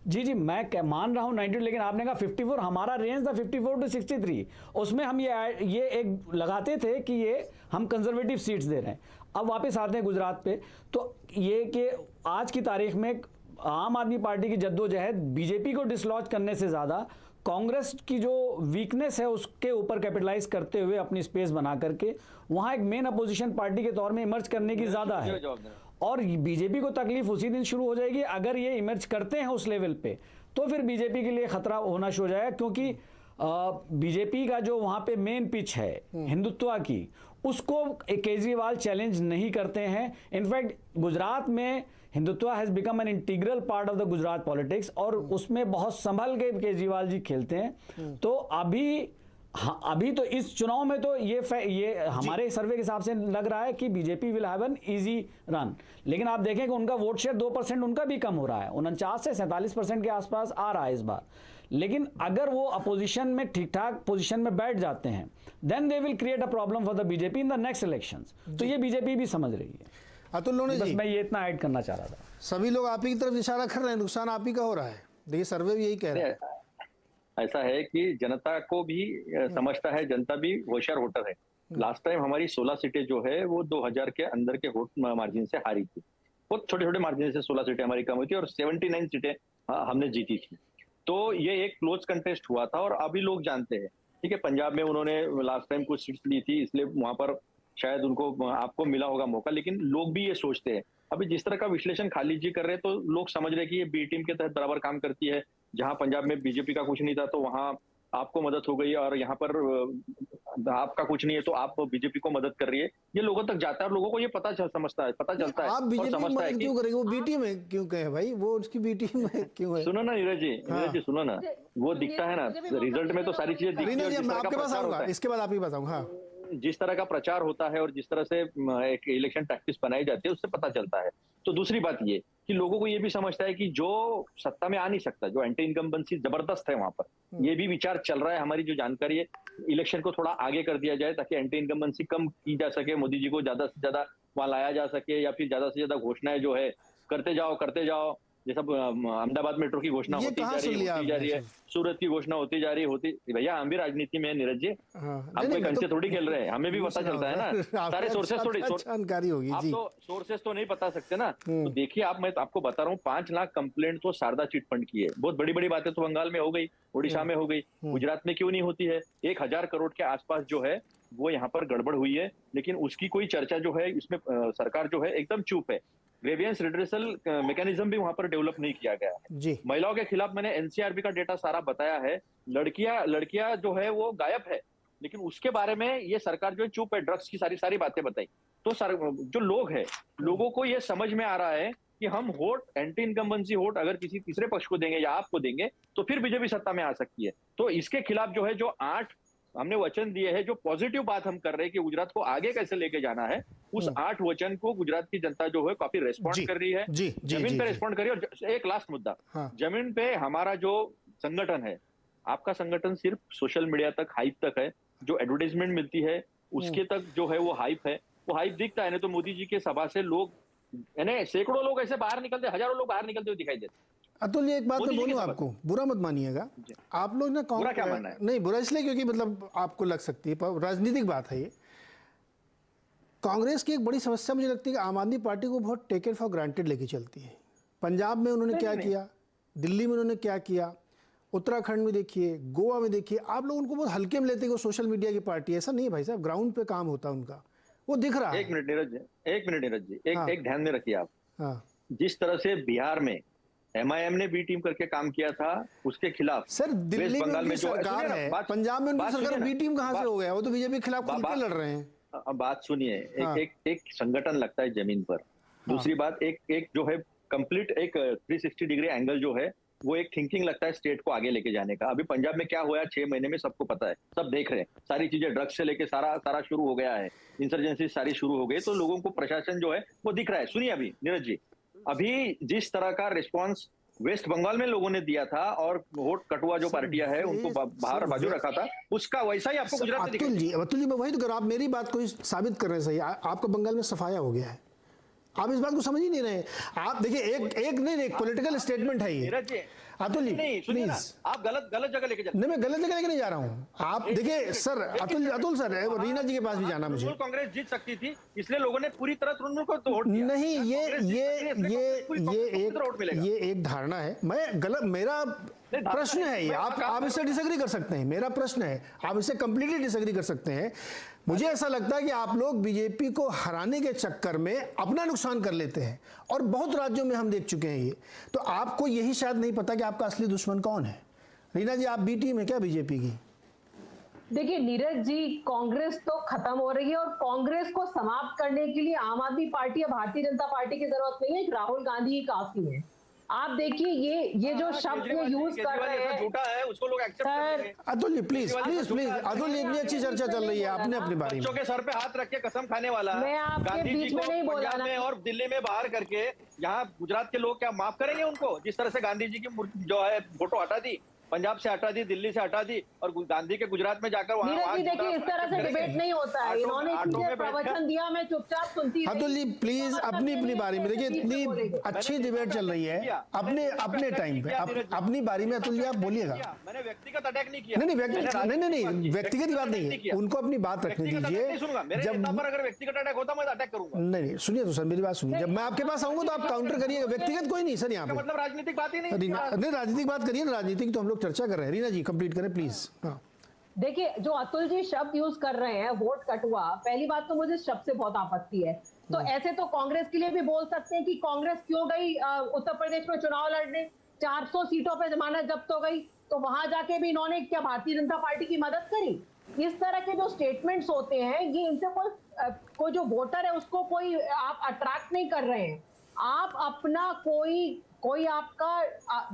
जी मैं मान रहा हूं 92, लेकिन आपने कहा 54, हमारा रेंज था 54 to 63, उसमें हम ये एक लगाते थे कि ये हम कंजर्वेटिव सीट्स दे रहे हैं। अब वापस आते हैं गुजरात पे, तो ये कि आज की तारीख में आम आदमी पार्टी की जद्दोजहद बीजेपी को डिसलॉज करने से ज़्यादा कांग्रेस की जो वीकनेस है उसके ऊपर कैपिटलाइज करते हुए अपनी स्पेस बना करके वहाँ एक मेन अपोजिशन पार्टी के तौर में इमर्ज करने की ज़्यादा है। और बीजेपी को तकलीफ उसी दिन शुरू हो जाएगी अगर ये इमर्ज करते हैं उस लेवल पे, तो फिर बीजेपी के लिए खतरा होना शुरू हो जाएगा, क्योंकि बीजेपी का जो वहाँ पे मेन पिच है हिंदुत्व की, उसको केजरीवाल चैलेंज नहीं करते हैं। इनफैक्ट गुजरात में Hindutva has become an integral part of the Gujarat politics, और उसमें बहुत संभल के केजरीवाल जी खेलते हैं। तो अभी तो इस चुनाव में तो ये हमारे सर्वे के हिसाब से लग रहा है कि BJP will have an easy run, लेकिन आप देखें कि उनका वोट शेयर 2% उनका भी कम हो रहा है, 49 से 47% के आसपास आ रहा है इस बार। लेकिन अगर वो अपोजिशन में ठीक ठाक पोजीशन में बैठ जाते हैं, then they will create a problem for the BJP in the next elections. तो ये बीजेपी भी समझ रही है। अतुल लोने जी, बस मैं ये इतना ऐड करना चाह रहा था। सभी लोग आप ही की तरफ इशारा कर रहे हैं, नुकसान आप ही का हो रहा है। देखिए, सर्वे भी यही कह रहे हैं। ऐसा है कि जनता को भी समझता है, जनता भी होशियार वोटर है। लास्ट टाइम हमारी 16 सीटें जो है वो 2000 के अंदर के वोट मार्जिन से हारी थी। बहुत छोटे छोटे मार्जिन से 16 सीटें हमारी कम हुई थी और 79 सीटें हमने जीती थी। तो ये एक क्लोज कंटेस्ट हुआ था और अभी लोग जानते हैं। ठीक है, पंजाब में उन्होंने लास्ट टाइम कुछ सीट्स ली थी, इसलिए वहां पर शायद उनको आपको मिला होगा मौका, लेकिन लोग भी ये सोचते हैं। अभी जिस तरह का विश्लेषण खालिद जी कर रहे हैं तो लोग समझ रहे हैं कि ये बी टीम के तहत बराबर काम करती है। जहां पंजाब में बीजेपी का कुछ नहीं था तो वहां आपको मदद हो गई, और यहाँ पर आपका कुछ नहीं है तो आप बीजेपी को मदद कर रही है। ये लोगों तक जाता है और लोगों को ये पता चलता है आप बीजेपी की मदद क्यों करेंगे? वो बीटी में क्यों कहे भाई, वो उसकी बीटी में क्यों है? सुनो ना नीरज जी, सुनो ना, वो दिखता है ना रिजल्ट में, तो सारी चीजें दिखती रीना जी, मैं आपके पास आऊंगा, इसके बाद आप ही बताऊंगा। हाँ, जिस तरह का प्रचार होता है और जिस तरह से एक इलेक्शन टैक्टिक्स बनाई जाती है उससे पता चलता है। तो दूसरी बात ये कि लोगों को ये भी समझता है कि जो सत्ता में आ नहीं सकता, जो एंटी इनकम्बेंसी जबरदस्त है वहां पर, ये भी विचार चल रहा है। हमारी जो जानकारी है, इलेक्शन को थोड़ा आगे कर दिया जाए ताकि एंटी इनकम्बेंसी कम की जा सके, मोदी जी को ज्यादा से ज्यादा वहां लाया जा सके, या फिर ज्यादा से ज्यादा घोषणाएं जो है करते जाओ। जैसा अहमदाबाद मेट्रो की घोषणा होती जा रही है, सूरत की घोषणा होती जा रही होती। भैया हम भी राजनीति में हैं नीरज जी, हम कोई कंचे थोड़ी खेल रहे हैं, हमें भी पता चलता है ना सारे सोर्सेस, थोड़ी जानकारी होगी। आप तो सोर्सेस तो नहीं बता सकते ना। तो देखिए आप, मैं आपको बता रहा हूँ, 5 लाख कंप्लेंट तो शारदा चिट फंड की है। बहुत बड़ी बड़ी बातें तो बंगाल में हो गई, उड़ीसा में हो गई, गुजरात में क्यों नहीं होती है? 1000 करोड़ के आसपास जो है वो यहाँ पर गड़बड़ हुई है, लेकिन उसकी कोई चर्चा जो है इसमें सरकार जो है एकदम चुप है। ग्रेवियंस रिड्रेसल मैकेनिज्म भी वहां पर डेवलप नहीं किया गया है। महिलाओं के खिलाफ मैंने एनसीआरबी का डेटा सारा बताया है, लड़कियां जो है वो गायब है, लेकिन उसके बारे में ये सरकार जो है चुप है। ड्रग्स की सारी बातें बताई। तो जो लोग हैं, लोगों को ये समझ में आ रहा है कि हम वोट, एंटी इनकम्बेंसी वोट अगर किसी तीसरे पक्ष को देंगे या आपको देंगे तो फिर बीजेपी सत्ता में आ सकती है। तो इसके खिलाफ जो है, जो 8 हमने वचन दिए हैं, जो पॉजिटिव बात हम कर रहे हैं कि गुजरात को आगे कैसे लेके जाना है, उस 8 वचन को गुजरात की जनता जो है काफी रेस्पॉन्ड कर रही है, जमीन पे रेस्पॉन्ड कर रही है। और एक लास्ट मुद्दा, जमीन पे हमारा जो संगठन है, आपका संगठन सिर्फ सोशल मीडिया तक, हाइप तक है, जो एडवर्टाइजमेंट मिलती है उसके तक जो है वो हाइप है, वो हाइप दिखता है। नहीं तो मोदी जी के सभा से लोग, यानी सैकड़ों लोग ऐसे बाहर निकलते, हजारों लोग बाहर निकलते हुए दिखाई देते। अतुल जी, एक बात मैं बोलूं आपको, बुरा मत मानिएगा। आप लोग ना बुरा क्या मानना है? नहीं, बुरा इसलिए क्योंकि मतलब आपको लग सकती है, पर राजनीतिक बात है ये। कांग्रेस की एक बड़ी समस्या मुझे लगती है कि आम आदमी पार्टी को बहुत टेकन फॉर ग्रांटेड लेके चलती है। पंजाब में उन्होंने क्या किया, दिल्ली में उन्होंने क्या किया, उत्तराखंड में देखिए, गोवा में देखिए, आप लोग उनको बहुत हल्के में लेते हैं, सोशल मीडिया की पार्टी। ऐसा नहीं है भाई साहब, ग्राउंड पे काम होता है उनका, वो दिख रहा है। एक मिनट नीरज जी, एक ध्यान में रखिए आप। हाँ, जिस तरह से बिहार में एमआईएम ने बी टीम करके काम किया था, उसके खिलाफ सर दिल्ली में उनकी सरकार है, पंजाब में उनकी सरकार, बी टीम कहां से हो गया? वो तो बीजेपी के खिलाफ खुल के लड़ रहे हैं। अब बात सुनिए, एक संगठन लगता है जमीन पर। दूसरी बात, एक जो है कंप्लीट एक 360 डिग्री एंगल जो है, वो एक थिंकिंग लगता है स्टेट को आगे लेके जाने का। अभी पंजाब में क्या हुआ 6 महीने में सबको पता है, सब देख रहे हैं, सारी चीजें ड्रग्स से लेके सारा शुरू हो गया है, इंसर्जेंसी सारी शुरू हो गई, तो लोगों को प्रशासन जो है वो दिख रहा है। सुनिए अभी नीरज जी, अभी जिस तरह का रिस्पॉन्स वेस्ट बंगाल में लोगों ने दिया था और वोट कटुआ जो पार्टियां है उनको बाहर बाजू रखा था, उसका वैसा ही आपको गुजरात में दिखेगा। अतुल जी, मैं वही तो कर, आप मेरी बात को साबित कर रहे हैं, सही आपका बंगाल में सफाया हो गया है, आप इस बात को समझ ही नहीं रहे। आप देखिए, एक पॉलिटिकल स्टेटमेंट है ये। अतुल जी प्लीज, आप गलत जगह लेके नहीं, मैं गलत जगह लेके नहीं जा रहा हूँ। आप देखिए सर, अतुल सर, रीना जी के पास भी जाना मुझे। कांग्रेस जीत सकती थी, इसलिए लोगों ने पूरी तरह तृणमूल को वोट दिया। नहीं, ये एक धारणा है। मैं गलत, मेरा प्रश्न है ये, आप इससे डिसएग्री कर सकते हैं, मेरा प्रश्न है, आप इससे कंप्लीटली डिसएग्री कर सकते हैं। मुझे ऐसा लगता है कि आप लोग बीजेपी को हराने के चक्कर में अपना नुकसान कर लेते हैं, और बहुत राज्यों में हम देख चुके हैं ये। तो आपको यही शायद नहीं पता कि आपका असली दुश्मन कौन है। रीना जी, आप बी टीम है क्या बीजेपी की? देखिए नीरज जी, कांग्रेस तो खत्म हो रही है, और कांग्रेस को समाप्त करने के लिए आम आदमी पार्टी या भारतीय जनता पार्टी की जरूरत नहीं है, राहुल गांधी ही काफी है। आप देखिए ये जो शब्द वो यूज कर रहे हैं, झूठा है, उसको लोग एक्सेप्ट कर रहे हैं। अतुल जी प्लीज, अतुल जी, इतनी अच्छी चर्चा चल रही है, आपने अपने बारे में बच्चों के सर पे हाथ रख के कसम खाने वाला, मैं आपके बीच में नहीं बोला ना, और दिल्ली में बाहर करके यहाँ गुजरात के लोग क्या माफ करेंगे उनको? जिस तरह से गांधी जी की जो है फोटो हटा दी, पंजाब से हटा दी, दिल्ली से हटा दी और गांधी के गुजरात में जाकर वहाँ नीरज जी देखिए इस तरह से डिबेट नहीं होता है। इन्होंने इसलिए प्रवचन दिया, मैं चुपचाप सुनती रही। अतुल जी प्लीज अपनी अपनी बारी में देखिए, इतनी अच्छी डिबेट चल रही है अपने अपने टाइम पे, अपनी बारी में अतुल जी आप बोलिएगा। मैंने व्यक्तिगत अटैक नहीं किया। नहीं व्यक्तिगत की बात नहीं है, उनको अपनी बात रखने दीजिए। जब अगर व्यक्तिगत अटैक होता मैं अटैक करूंगा। नहीं सुनिए तो सर, मेरी बात सुनिए, जब मैं आपके पास आऊंगा तो आप काउंटर करिएगा, व्यक्तिगत कोई नहीं सर यहाँ पे। मतलब राजनीतिक बात ही नहीं। नहीं राजनीतिक बात करिए ना, राजनीतिक तो हम लोग चर्चा कर रहे हैं। रीना जी कंप्लीट करें प्लीज। हाँ देखिए जो अतुल जी शब्द यूज कर रहे हैं वोट कटुआ, पहली बात तो मुझे शब्द से बहुत आपत्ति है। तो ऐसे तो कांग्रेस के लिए भी बोल सकते हैं कि कांग्रेस क्यों गई उत्तर प्रदेश में चुनाव लड़ने, 400 सीटों पे जमानत जब्त हो गई, तो वहां जाके भी इन्होंने क्या भारतीय जनता पार्टी की मदद करी? इस तरह के जो स्टेटमेंट्स होते हैं ये इनसे कोई जो वोटर है उसको कोई आप अट्रैक्ट नहीं कर रहे हैं। आप अपना कोई आपका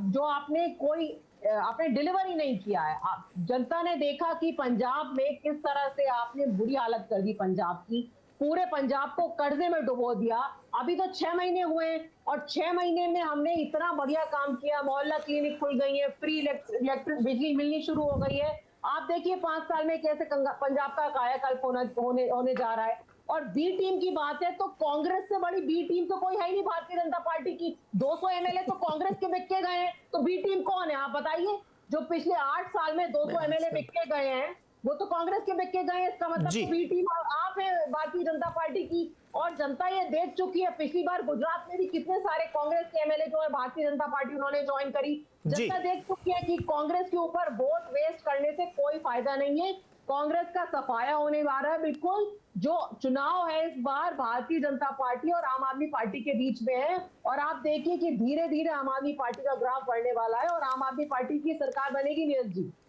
जो आपने डिलीवरी नहीं किया है। जनता ने देखा कि पंजाब में किस तरह से आपने बुरी हालत कर दी पंजाब की, पूरे पंजाब को कर्जे में डुबो दिया। अभी तो 6 महीने हुए हैं और 6 महीने में हमने इतना बढ़िया काम किया, मोहल्ला क्लिनिक खुल गई है, फ्री इलेक्ट्रिक बिजली मिलनी शुरू हो गई है। आप देखिए 5 साल में कैसे पंजाब का कायाकल्प होने जा रहा है। और बी टीम की बात है तो कांग्रेस से बड़ी बी टीम तो कोई है ही नहीं भारतीय जनता पार्टी की। 200 एमएलए तो कांग्रेस के बिक के गए हैं, तो बी टीम कौन है आप बताइए? जो पिछले 8 साल में 200 एमएलए बिक के गए हैं वो तो कांग्रेस के बिक के गए हैं। इसका मतलब तो बी टीम आप है भारतीय जनता पार्टी की। और जनता ये देख चुकी है, पिछली बार गुजरात में भी कितने सारे कांग्रेस के एमएलए जो है भारतीय जनता पार्टी उन्होंने ज्वाइन करी। जनता देख चुकी है कि कांग्रेस के ऊपर वोट वेस्ट करने से कोई फायदा नहीं है। कांग्रेस का सफाया होने वाला है बिल्कुल। जो चुनाव है इस बार भारतीय जनता पार्टी और आम आदमी पार्टी के बीच में है, और आप देखिए कि धीरे धीरे आम आदमी पार्टी का ग्राफ बढ़ने वाला है और आम आदमी पार्टी की सरकार बनेगी। नीरज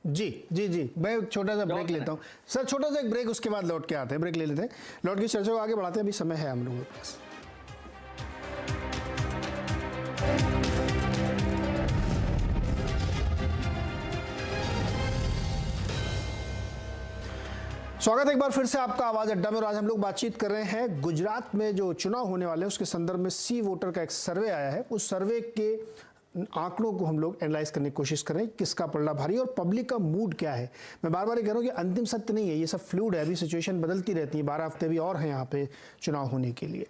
जी जी मैं छोटा सा ब्रेक लेता हूँ सर, छोटा सा एक ब्रेक, उसके बाद लौट के आते हैं, ब्रेक ले लेते हैं, लौट की चर्चा को आगे बढ़ाते हैं। अभी समय है हम लोगों के पास। स्वागत है एक बार फिर से आपका आवाज अड्डा में। और आज हम लोग बातचीत कर रहे हैं गुजरात में जो चुनाव होने वाले हैं उसके संदर्भ में सी वोटर का एक सर्वे आया है। उस सर्वे के आंकड़ों को हम लोग एनालाइज करने की कोशिश कर रहे हैं, किसका पलड़ा भारी और पब्लिक का मूड क्या है। मैं बार बार कह रहा हूँ कि अंतिम सत्य नहीं है, ये सब फ्लूइड है, अभी सिचुएशन बदलती रहती है। 12 हफ्ते भी और हैं यहाँ पे चुनाव होने के लिए।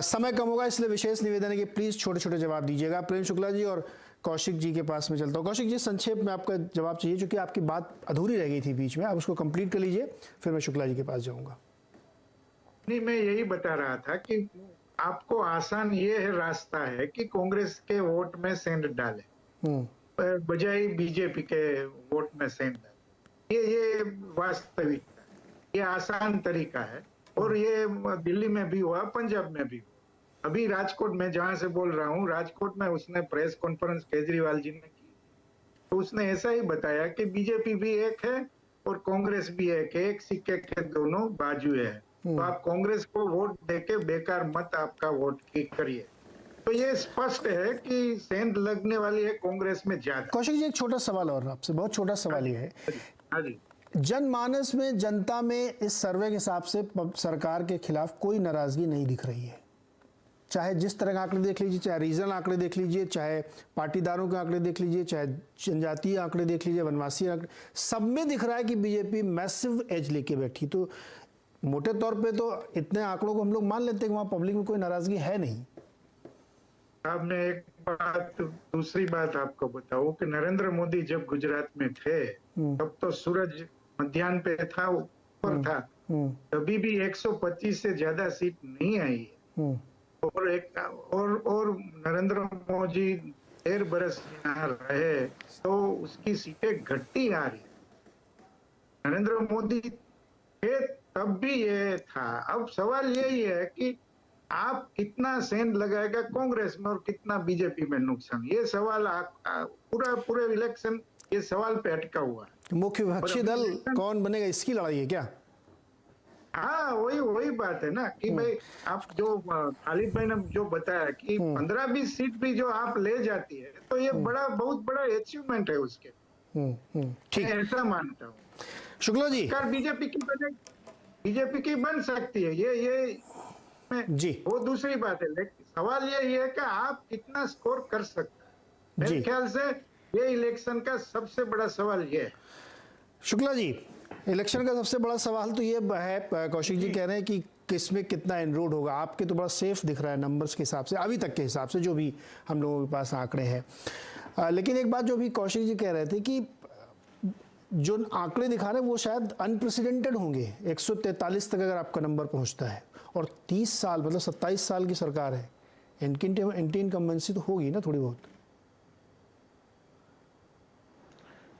समय कम होगा इसलिए विशेष निवेदन है कि प्लीज़ छोटे छोटे जवाब दीजिएगा। प्रेम शुक्ला जी और कौशिक जी के पास में चलता हूँ। कौशिक जी संक्षेप में आपका जवाब चाहिए, क्योंकि आपकी बात अधूरी रह गई थी बीच में, आप उसको कंप्लीट कर लीजिए, फिर मैं शुक्ला जी के पास जाऊंगा। नहीं, मैं यही बता रहा था कि आपको आसान ये है रास्ता है कि कांग्रेस के वोट में सेंध डाले बजाय बीजेपी के वोट में सेंध डाले। ये वास्तविकता, ये आसान तरीका है। और ये दिल्ली में भी हुआ, पंजाब में भी हुआ। अभी राजकोट में जहां से बोल रहा हूँ, राजकोट में उसने प्रेस कॉन्फ्रेंस केजरीवाल जी ने की, तो उसने ऐसा ही बताया कि बीजेपी भी एक है और कांग्रेस भी एक है, एक सिक्के के दोनों बाजू है। तो आप कांग्रेस को वोट देके बेकार मत आपका वोट करिए। तो ये स्पष्ट है कि सेंध लगने वाली है कांग्रेस में ज्यादा। कौशिक जी एक छोटा सवाल और आपसे, बहुत छोटा सवाल ये है, जनमानस में, जनता में इस सर्वे के हिसाब से सरकार के खिलाफ कोई नाराजगी नहीं दिख रही है। चाहे जिस तरह के आंकड़े देख लीजिए, चाहे रीजनल आंकड़े देख लीजिए, चाहे पाटीदारों के आंकड़े देख लीजिए, चाहे जनजातीय आंकड़े देख लीजिए, वनवासी आंकड़े, सब में दिख रहा है कि बीजेपी मैसिव एज लेके बैठी। तो मोटे तौर पे तो इतने आंकड़ों को हम लोग मान लेते हैं कि वहां पब्लिक में कोई नाराजगी है नहीं। आपने एक बात, दूसरी बात आपको बताऊं कि नरेंद्र मोदी जब गुजरात में थे तब तो सूरज मध्याह्न पे था, ऊपर था, तभी भी 125 से ज्यादा सीट नहीं आई है। और नरेंद्र मोदी 13 बरस यहाँ रहे तो उसकी सीटें घटती आ रही। नरेंद्र मोदी थे तब भी ये था। अब सवाल यही है कि आप कितना सेंध लगाएगा कांग्रेस में और कितना बीजेपी में नुकसान। ये सवाल पूरे इलेक्शन ये सवाल पे अटका हुआ है। मुख्य विपक्षी दल कौन बनेगा इसकी लड़ाई है क्या? हाँ, वही बात है ना कि भाई आप जो खालिद भाई ने जो बताया कि 15-20 सीट भी जो आप ले जाती है तो ये बहुत बड़ा अचीवमेंट है उसके। ठीक, ऐसा मानता हूँ। शुक्ला जी, बीजेपी की बन सकती है, ये जी, वो दूसरी बात है। लेकिन सवाल ये है कि आप कितना स्कोर कर सकते हैं। मेरे ख्याल से ये इलेक्शन का सबसे बड़ा सवाल ये है। शुक्ला जी, इलेक्शन का सबसे बड़ा सवाल तो ये है, कौशिक जी कह रहे हैं कि किसमें कितना एनरोड होगा। आपके तो बड़ा सेफ दिख रहा है नंबर्स के हिसाब से, अभी तक के हिसाब से जो भी हम लोगों के पास आंकड़े हैं। लेकिन एक बात जो भी कौशिक जी कह रहे थे कि जो आंकड़े दिखा रहे हैं वो शायद अनप्रेसिडेंटेड होंगे। 143 तक अगर आपका नंबर पहुंचता है और 30 साल मतलब 27 साल की सरकार है, एंटी इनकम्बेंसी तो होगी ना थोड़ी बहुत।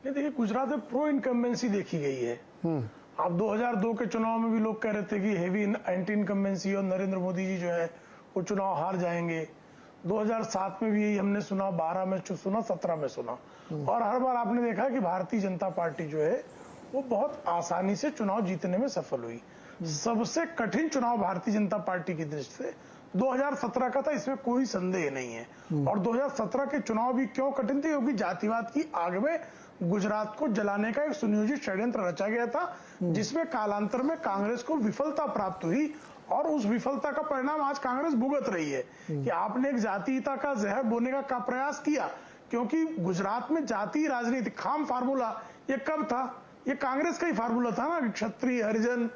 नहीं, देखिए गुजरात में प्रो इनकम्बेंसी देखी गई है। आप 2002 के चुनाव में भी लोग कह रहे थे कि हेवी एंटी इनकम्बेंसी और नरेंद्र मोदी जी जो है वो चुनाव हार जाएंगे। 2007 में भी यही हमने सुना, 12 में सुना, 17 में सुना, और हर बार आपने देखा कि भारतीय जनता पार्टी जो है वो बहुत आसानी से चुनाव जीतने में सफल हुई। सबसे कठिन चुनाव भारतीय जनता पार्टी की दृष्टि से 2017 का था, इसमें कोई संदेह नहीं है। और 2017 के चुनाव भी क्यों कठिन थे? क्योंकि जातिवाद की आग में गुजरात को जलाने का एक सुनियोजित षड्यंत्र रचा गया था, जिसमें कालांतर में कांग्रेस को विफलता प्राप्त हुई, और उस विफलता का परिणाम आज कांग्रेस भुगत रही है। कि आपने एक जातीयता का जहर बोने का प्रयास किया, क्योंकि गुजरात में जाति राजनीति खाम फार्मूला ये कब था? ये कांग्रेस का ही फार्मूला था ना, क्षत्रिय, हरिजन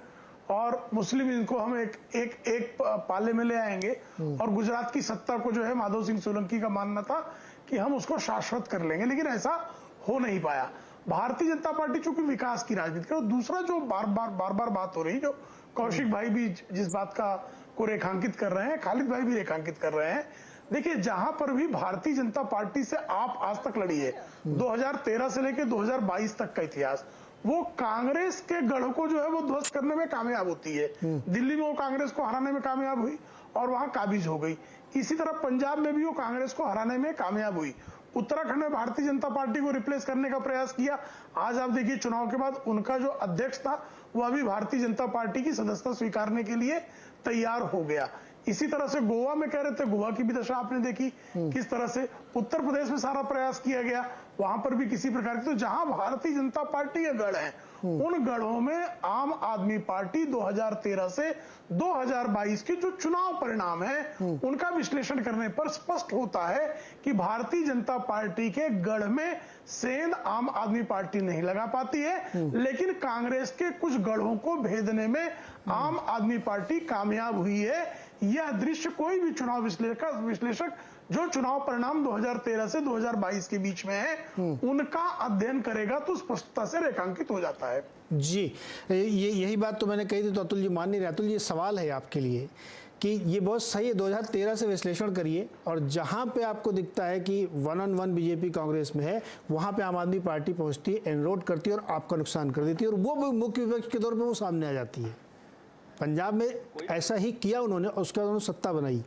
और मुस्लिम, इनको हम एक पाले में ले आएंगे। और गुजरात की सत्ता को जो है माधव सिंह सोलंकी का मानना था कि हम उसको शाश्वत कर लेंगे, लेकिन ऐसा हो नहीं पाया। भारतीय जनता पार्टी चूंकि विकास की राजनीति कर, दूसरा जो बार बार बात हो रही, जो कौशिक भाई भी जिस बात को रेखांकित कर रहे हैं, खालिद भाई भी रेखांकित कर रहे हैं। देखिए, जहां पर भी भारतीय जनता पार्टी से आप आज तक लड़ी है, 2013 से लेकर 2022 तक का इतिहास, वो कांग्रेस के गढ़ को जो है वो ध्वस्त करने में कामयाब होती है। दिल्ली में वो कांग्रेस को हराने में कामयाब हुई और वहां काबिज हो गई। इसी तरह पंजाब में भी वो कांग्रेस को हराने में कामयाब हुई। उत्तराखंड में भारतीय जनता पार्टी को रिप्लेस करने का प्रयास किया। आज आप देखिए, चुनाव के बाद उनका जो अध्यक्ष था वो अभी भारतीय जनता पार्टी की सदस्यता स्वीकारने के लिए तैयार हो गया। इसी तरह से गोवा में कह रहे थे, गोवा की भी दशा आपने देखी किस तरह से। उत्तर प्रदेश में सारा प्रयास किया गया, वहां पर भी किसी प्रकार की। तो जहां भारतीय जनता पार्टी के गढ़ हैं, उन गढ़ों में आम आदमी पार्टी 2013 से 2022 के जो चुनाव परिणाम है उनका विश्लेषण करने पर स्पष्ट होता है कि भारतीय जनता पार्टी के गढ़ में सेंध आम आदमी पार्टी नहीं लगा पाती है, लेकिन कांग्रेस के कुछ गढ़ों को भेदने में आम आदमी पार्टी कामयाब हुई है। यह दृश्य कोई भी चुनाव विश्लेषक जो चुनाव परिणाम 2013 से 2022 के बीच में है उनका अध्ययन करेगा तो स्पष्टता से रेखांकित हो जाता है। जी, यही बात तो मैंने कही थी, तो अतुल जी मान नहीं रहे। अतुल जी, सवाल है आपके लिए कि ये बहुत सही है, 2013 से विश्लेषण करिए और जहां पे आपको दिखता है कि 1-on-1 बीजेपी कांग्रेस में है, वहां पे आम आदमी पार्टी पहुंचती है, एनरोड करती है और आपका नुकसान कर देती है, और वो मुख्य विपक्ष के तौर पर वो सामने आ जाती है। पंजाब में ऐसा ही किया उन्होंने, उसके बाद उन्होंने सत्ता बनाई।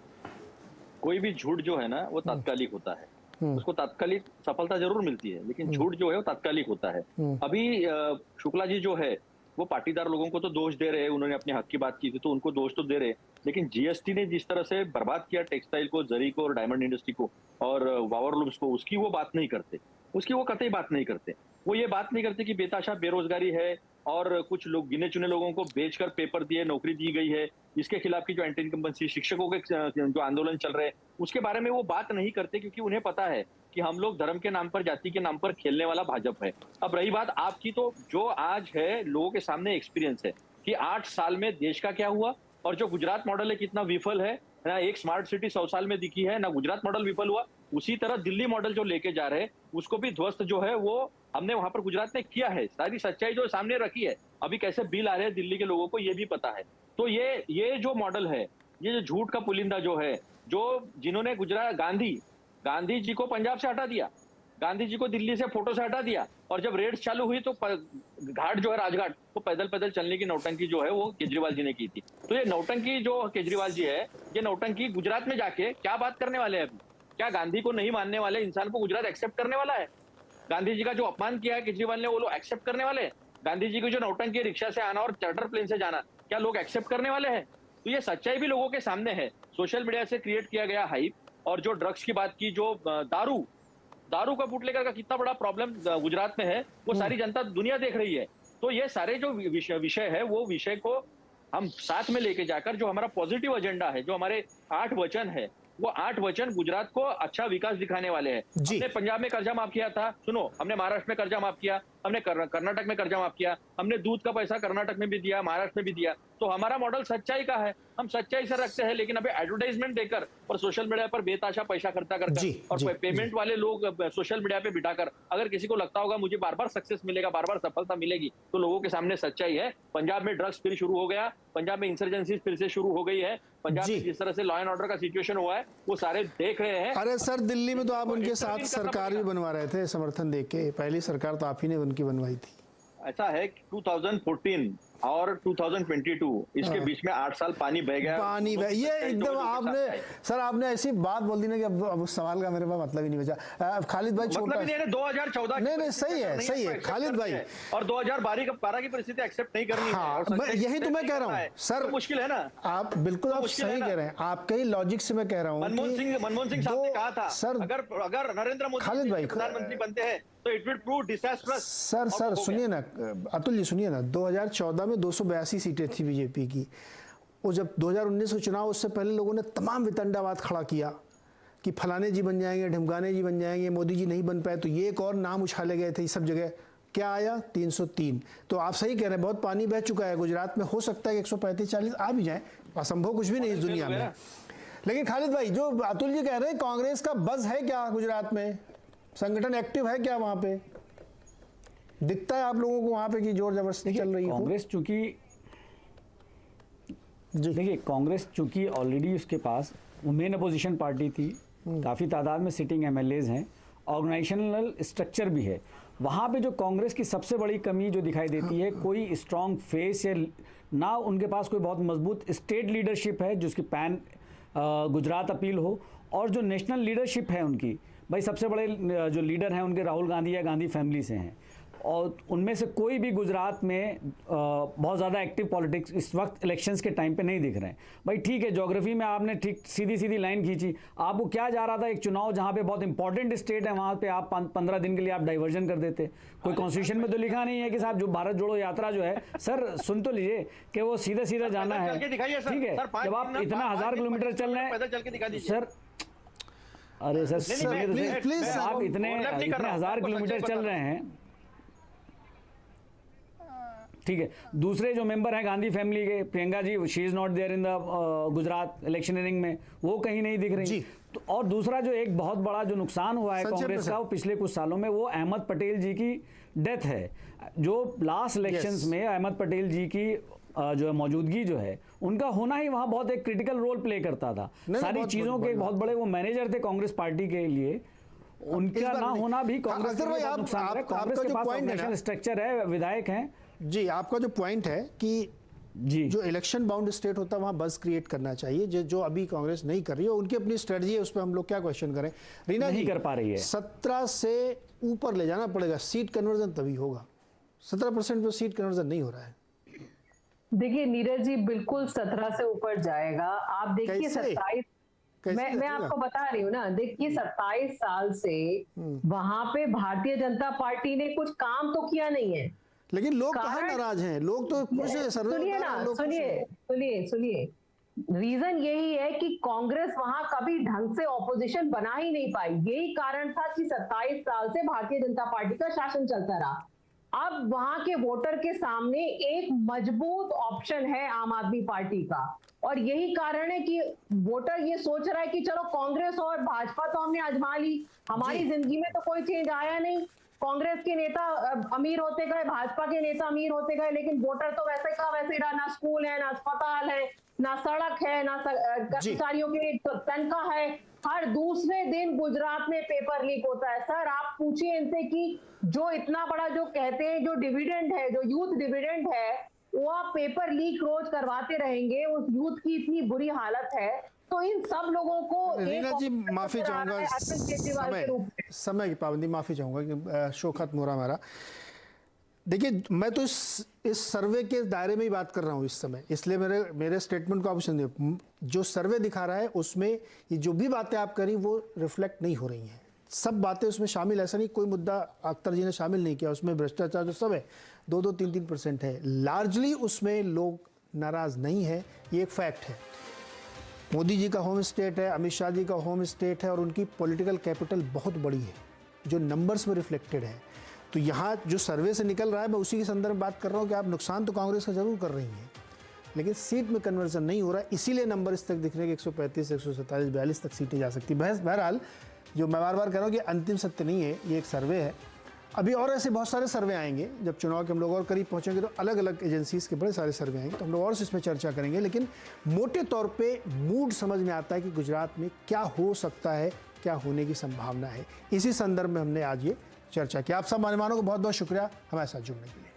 कोई भी झूठ जो है ना वो तात्कालिक होता है, उसको तात्कालिक सफलता जरूर मिलती है, लेकिन झूठ जो है वो तात्कालिक होता है। अभी शुक्ला जी जो है वो पाटीदार लोगों को तो दोष दे रहे हैं, उन्होंने अपने हक की बात की थी तो उनको दोष तो दे रहे, लेकिन जीएसटी ने जिस तरह से बर्बाद किया टेक्सटाइल को, जरी को और डायमंड इंडस्ट्री को और वावरलूम्स को, उसकी वो बात नहीं करते, उसकी वो कतई बात नहीं करते। वो ये बात नहीं करते कि बेताशा बेरोजगारी है और कुछ लोग गिने चुने लोगों को बेचकर पेपर दिए, नौकरी दी गई है, इसके खिलाफ की जो एंटी इनकम्बेंसी, शिक्षकों के जो आंदोलन चल रहे हैं उसके बारे में वो बात नहीं करते, क्योंकि उन्हें पता है कि हम लोग धर्म के नाम पर, जाति के नाम पर खेलने वाला भाजपा है। अब रही बात आपकी, तो जो आज है लोगों के सामने एक्सपीरियंस है कि 8 साल में देश का क्या हुआ और जो गुजरात मॉडल है कितना विफल है ना। एक स्मार्ट सिटी 100 साल में दिखी है ना, गुजरात मॉडल विफल हुआ। उसी तरह दिल्ली मॉडल जो लेके जा रहे हैं उसको भी ध्वस्त जो है वो हमने वहां पर गुजरात में किया है। सारी सच्चाई जो सामने रखी है, अभी कैसे बिल आ रहे हैं दिल्ली के लोगों को ये भी पता है। तो ये जो मॉडल है, ये जो झूठ का पुलिंदा जो है, जो जिन्होंने गुजरात गांधी जी को पंजाब से हटा दिया, गांधी जी को दिल्ली से फोटो से हटा दिया, और जब रेड्स चालू हुई तो घाट जो है राजघाट वो पैदल चलने की नौटंकी जो है वो केजरीवाल जी ने की थी। तो ये नौटंकी जो केजरीवाल जी है, ये नौटंकी गुजरात में जाके क्या बात करने वाले हैं? अभी क्या गांधी को नहीं मानने वाले इंसान को गुजरात एक्सेप्ट करने वाला है? गांधी जी का जो अपमान किया है केजरीवाल ने वो लोग एक्सेप्ट करने वाले हैं? गांधी जी की जो नौटंकी रिक्शा से आना और चार्टर प्लेन से जाना, क्या लोग एक्सेप्ट करने वाले हैं? तो ये सच्चाई भी लोगों के सामने है। सोशल मीडिया से क्रिएट किया गया हाइप, और जो ड्रग्स की बात की, जो दारू का बूटलेकर का कितना बड़ा प्रॉब्लम गुजरात में है, वो सारी जनता दुनिया देख रही है। तो ये सारे जो विषय है, वो विषय को हम साथ में लेके जाकर जो हमारा पॉजिटिव एजेंडा है, जो हमारे 8 वचन है, वो 8 वचन गुजरात को अच्छा विकास दिखाने वाले हैं। जी। हमने पंजाब में कर्जा माफ किया था, सुनो, हमने महाराष्ट्र में कर्जा माफ किया, हमने कर्नाटक में कर्जा माफ किया, हमने दूध का पैसा कर्नाटक में भी दिया, महाराष्ट्र में भी दिया। तो हमारा मॉडल सच्चाई का है, हम सच्चाई से रखते हैं। लेकिन अभी एडवर्टाइजमेंट देकर और सोशल मीडिया पर बेताशा पैसा खर्चा कर जी, और जी, पेमेंट वाले लोग सोशल मीडिया पे बिठाकर, अगर किसी को लगता होगा मुझे बार बार सक्सेस मिलेगा, बार बार सफलता मिलेगी, तो लोगों के सामने सच्चाई है। पंजाब में ड्रग्स फिर शुरू हो गया, पंजाब में इंसर्जेंसी फिर से शुरू हो गई है, पंजाब जी। में जिस तरह से लॉ एंड ऑर्डर का सिचुएशन हुआ है वो सारे देख रहे हैं। अरे सर, दिल्ली में तो आप उनके साथ इंटरवीन करना सरकार भी पड़ेगा। बनवा रहे थे समर्थन देके, पहली सरकार तो आप ही ने उनकी बनवाई थी। ऐसा है कि 2014 और 2022 इसके बीच में 8 साल पानी बह गया। पानी बह, ये एकदम आपने सर आपने ऐसी बात बोल दी ना कि अब उस सवाल का मेरे पास मतलब ही नहीं बचा। खालिद भाई मतलब छोटा, ही नहीं है, 2014 नहीं सही है, सही है खालिद भाई। और 2012 की परिस्थिति एक्सेप्ट नहीं करनी है। हाँ, और यही तो मैं कह रहा हूँ सर, तो मुश्किल है ना। आप बिल्कुल आप मुश्किल है सही ना। कह रहे हैं, आपके ही लॉजिक से मैं कह रहा हूँ मनमोहन सिंह साहब ने कहा था सर, अगर नरेंद्र मोदी खालिद भाई, प्रधानमंत्री बनते हैं तो it will prove disastrous. Sir सुनिए ना, अतुल जी सुनिए ना, 2014 में 282 सीटें थी बीजेपी की। वो जब 2019 का चुनाव, उससे पहले लोगों ने तमाम वितंडावाद खड़ा किया कि फलाने जी बन जाएंगे, ढिमकाने जी बन जाएंगे, मोदी जी नहीं बन पाए तो ये एक और नाम उछाले गए थे इस सब जगह। क्या आया? 303। तो आप सही कह रहे हैं, बहुत पानी बह चुका है गुजरात में। हो सकता है कि 135-40 आ भी जाए, असंभव कुछ भी नहीं इस दुनिया में। लेकिन खालिद भाई, जो अतुल जी कह रहे हैं, कांग्रेस का बज़ है क्या गुजरात में? संगठन एक्टिव है क्या वहां पे? दिखता है आप लोगों को वहां पे कि जोर जबरदस्ती चल रही है? कांग्रेस चूंकि जी देखिए, कांग्रेस चूंकि ऑलरेडी उसके पास मेन अपोजिशन पार्टी थी, काफ़ी तादाद में सिटिंग एमएलएज हैं, ऑर्गेनाइजेशनल स्ट्रक्चर भी है। वहाँ पे जो कांग्रेस की सबसे बड़ी कमी जो दिखाई देती है, कोई स्ट्रॉन्ग फेस या ना उनके पास कोई बहुत मजबूत स्टेट लीडरशिप है जिसकी पैन गुजरात अपील हो, और जो नेशनल लीडरशिप है उनकी, भाई सबसे बड़े जो लीडर हैं उनके राहुल गांधी या गांधी फैमिली से हैं, और उनमें से कोई भी गुजरात में बहुत ज़्यादा एक्टिव पॉलिटिक्स इस वक्त इलेक्शंस के टाइम पे नहीं दिख रहे हैं। भाई ठीक है, ज्योग्राफी में आपने ठीक सीधी लाइन खींची, आपको क्या जा रहा था, एक चुनाव जहाँ पे बहुत इंपॉर्टेंट स्टेट है वहाँ पे आप 15 दिन के लिए आप डाइवर्जन कर देते। कोई कॉन्स्टिट्यूशन में तो लिखा नहीं है कि साहब जो भारत जोड़ो यात्रा जो है, सर सुन तो लीजिए कि वो सीधा जाना है, ठीक है। जब आप इतना 1000 किलोमीटर चल रहे हैं सर, अरे सर प्लीज आप इतने 1000 किलोमीटर चल रहे हैं, ठीक है। दूसरे जो मेंबर हैं गांधी फैमिली के, Priyanka ji, she is not there in the Gujarat electioneering में, वो कहीं नहीं दिख रही। तो और दूसरा जो एक बहुत बड़ा जो नुकसान हुआ है कांग्रेस का वो पिछले कुछ सालों में, वो अहमद पटेल जी की डेथ है। जो लास्ट इलेक्शंस में अहमद पटेल जी की जो है मौजूदगी जो है, उनका होना ही वहाँ बहुत एक क्रिटिकल रोल प्ले करता था। सारी चीज़ों के बहुत बड़े वो मैनेजर थे कांग्रेस पार्टी के लिए, उनका ना होना भी कांग्रेस के लिए नुकसान है। कांग्रेस के पास ऑर्गेनाइजेशनल स्ट्रक्चर है, विधायक हैं। जी, आपका जो पॉइंट है कि जी, जो इलेक्शन बाउंड स्टेट होता है वहां बस क्रिएट करना चाहिए, जो अभी कांग्रेस नहीं कर रही है, उनकी अपनी स्ट्रेटजी है, उस पर हम लोग क्या क्वेश्चन करें। रीना नहीं जी कर पा रही है। 17 से ऊपर ले जाना पड़ेगा, सीट कन्वर्जन तभी होगा। 17% पे सीट कन्वर्जन नहीं हो रहा है। देखिए नीरज जी, बिल्कुल 17 से ऊपर जाएगा। आप देखिए 27, मैं आपको बता रही हूँ ना, देखिए 27 साल से वहां पे भारतीय जनता पार्टी ने कुछ काम तो किया नहीं है, लेकिन लोग कहाँ नाराज हैं? लोग तो खुश हैं। सुनिए ना, सुनिए, रीजन यही है कि कांग्रेस वहां कभी ढंग से ऑपोजिशन बना ही नहीं पाई। यही कारण था कि 27 साल से भारतीय जनता पार्टी का शासन चलता रहा। अब वहां के वोटर के सामने एक मजबूत ऑप्शन है आम आदमी पार्टी का, और यही कारण है कि वोटर ये सोच रहा है कि चलो कांग्रेस और भाजपा तो हमने आजमा ली, हमारी जिंदगी में तो कोई चेंज आया नहीं। कांग्रेस के नेता अमीर होते गए, भाजपा के नेता अमीर होते गए, लेकिन वोटर तो वैसे का वैसे रहा। ना स्कूल है, ना अस्पताल है, ना सड़क है, ना कर्मचारियों के तनख्वाह है। हर दूसरे दिन गुजरात में पेपर लीक होता है। सर आप पूछिए इनसे कि जो इतना बड़ा जो कहते हैं जो डिविडेंड है, जो यूथ डिविडेंड है, वो आप पेपर लीक रोज करवाते रहेंगे, उस यूथ की इतनी बुरी हालत है। तो इन सब लोगों को रीना जी माफी चाहूंगा, समय की पाबंदी, माफी चाहूंगा कि शो खत्म हो रहा हमारा। देखिए, मैं तो इस सर्वे के दायरे में ही बात कर रहा हूँ इस समय, इसलिए मेरे स्टेटमेंट को आप सुनिए। जो सर्वे दिखा रहा है उसमें ये जो भी बातें आप करी वो रिफ्लेक्ट नहीं हो रही हैं। सब बातें उसमें शामिल, ऐसा नहीं कोई मुद्दा अख्तर जी ने शामिल नहीं किया उसमें। भ्रष्टाचार जो सब है 2-3% है, लार्जली उसमें लोग नाराज नहीं है, ये एक फैक्ट है। मोदी जी का होम स्टेट है, अमित शाह जी का होम स्टेट है और उनकी पॉलिटिकल कैपिटल बहुत बड़ी है जो नंबर्स में रिफ्लेक्टेड है। तो यहाँ जो सर्वे से निकल रहा है, मैं उसी के संदर्भ में बात कर रहा हूँ कि आप नुकसान तो कांग्रेस का जरूर कर रही हैं, लेकिन सीट में कन्वर्जन नहीं हो रहा है, इसीलिए नंबर इस तक दिख रहे हैं कि 135, 147, 42 तक सीटें जा सकती। बहरहाल जो मैं बार बार कह रहा हूँ कि अंतिम सत्य नहीं है, ये एक सर्वे है। अभी और ऐसे बहुत सारे सर्वे आएंगे, जब चुनाव के हम लोग और करीब पहुंचेंगे तो अलग अलग एजेंसीज के बड़े सारे सर्वे आएंगे, तो हम लोग और इसमें चर्चा करेंगे। लेकिन मोटे तौर पे मूड समझ में आता है कि गुजरात में क्या हो सकता है, क्या होने की संभावना है। इसी संदर्भ में हमने आज ये चर्चा की। आप सब मेहमानों को बहुत बहुत शुक्रिया हमारे साथ जुड़ने के लिए।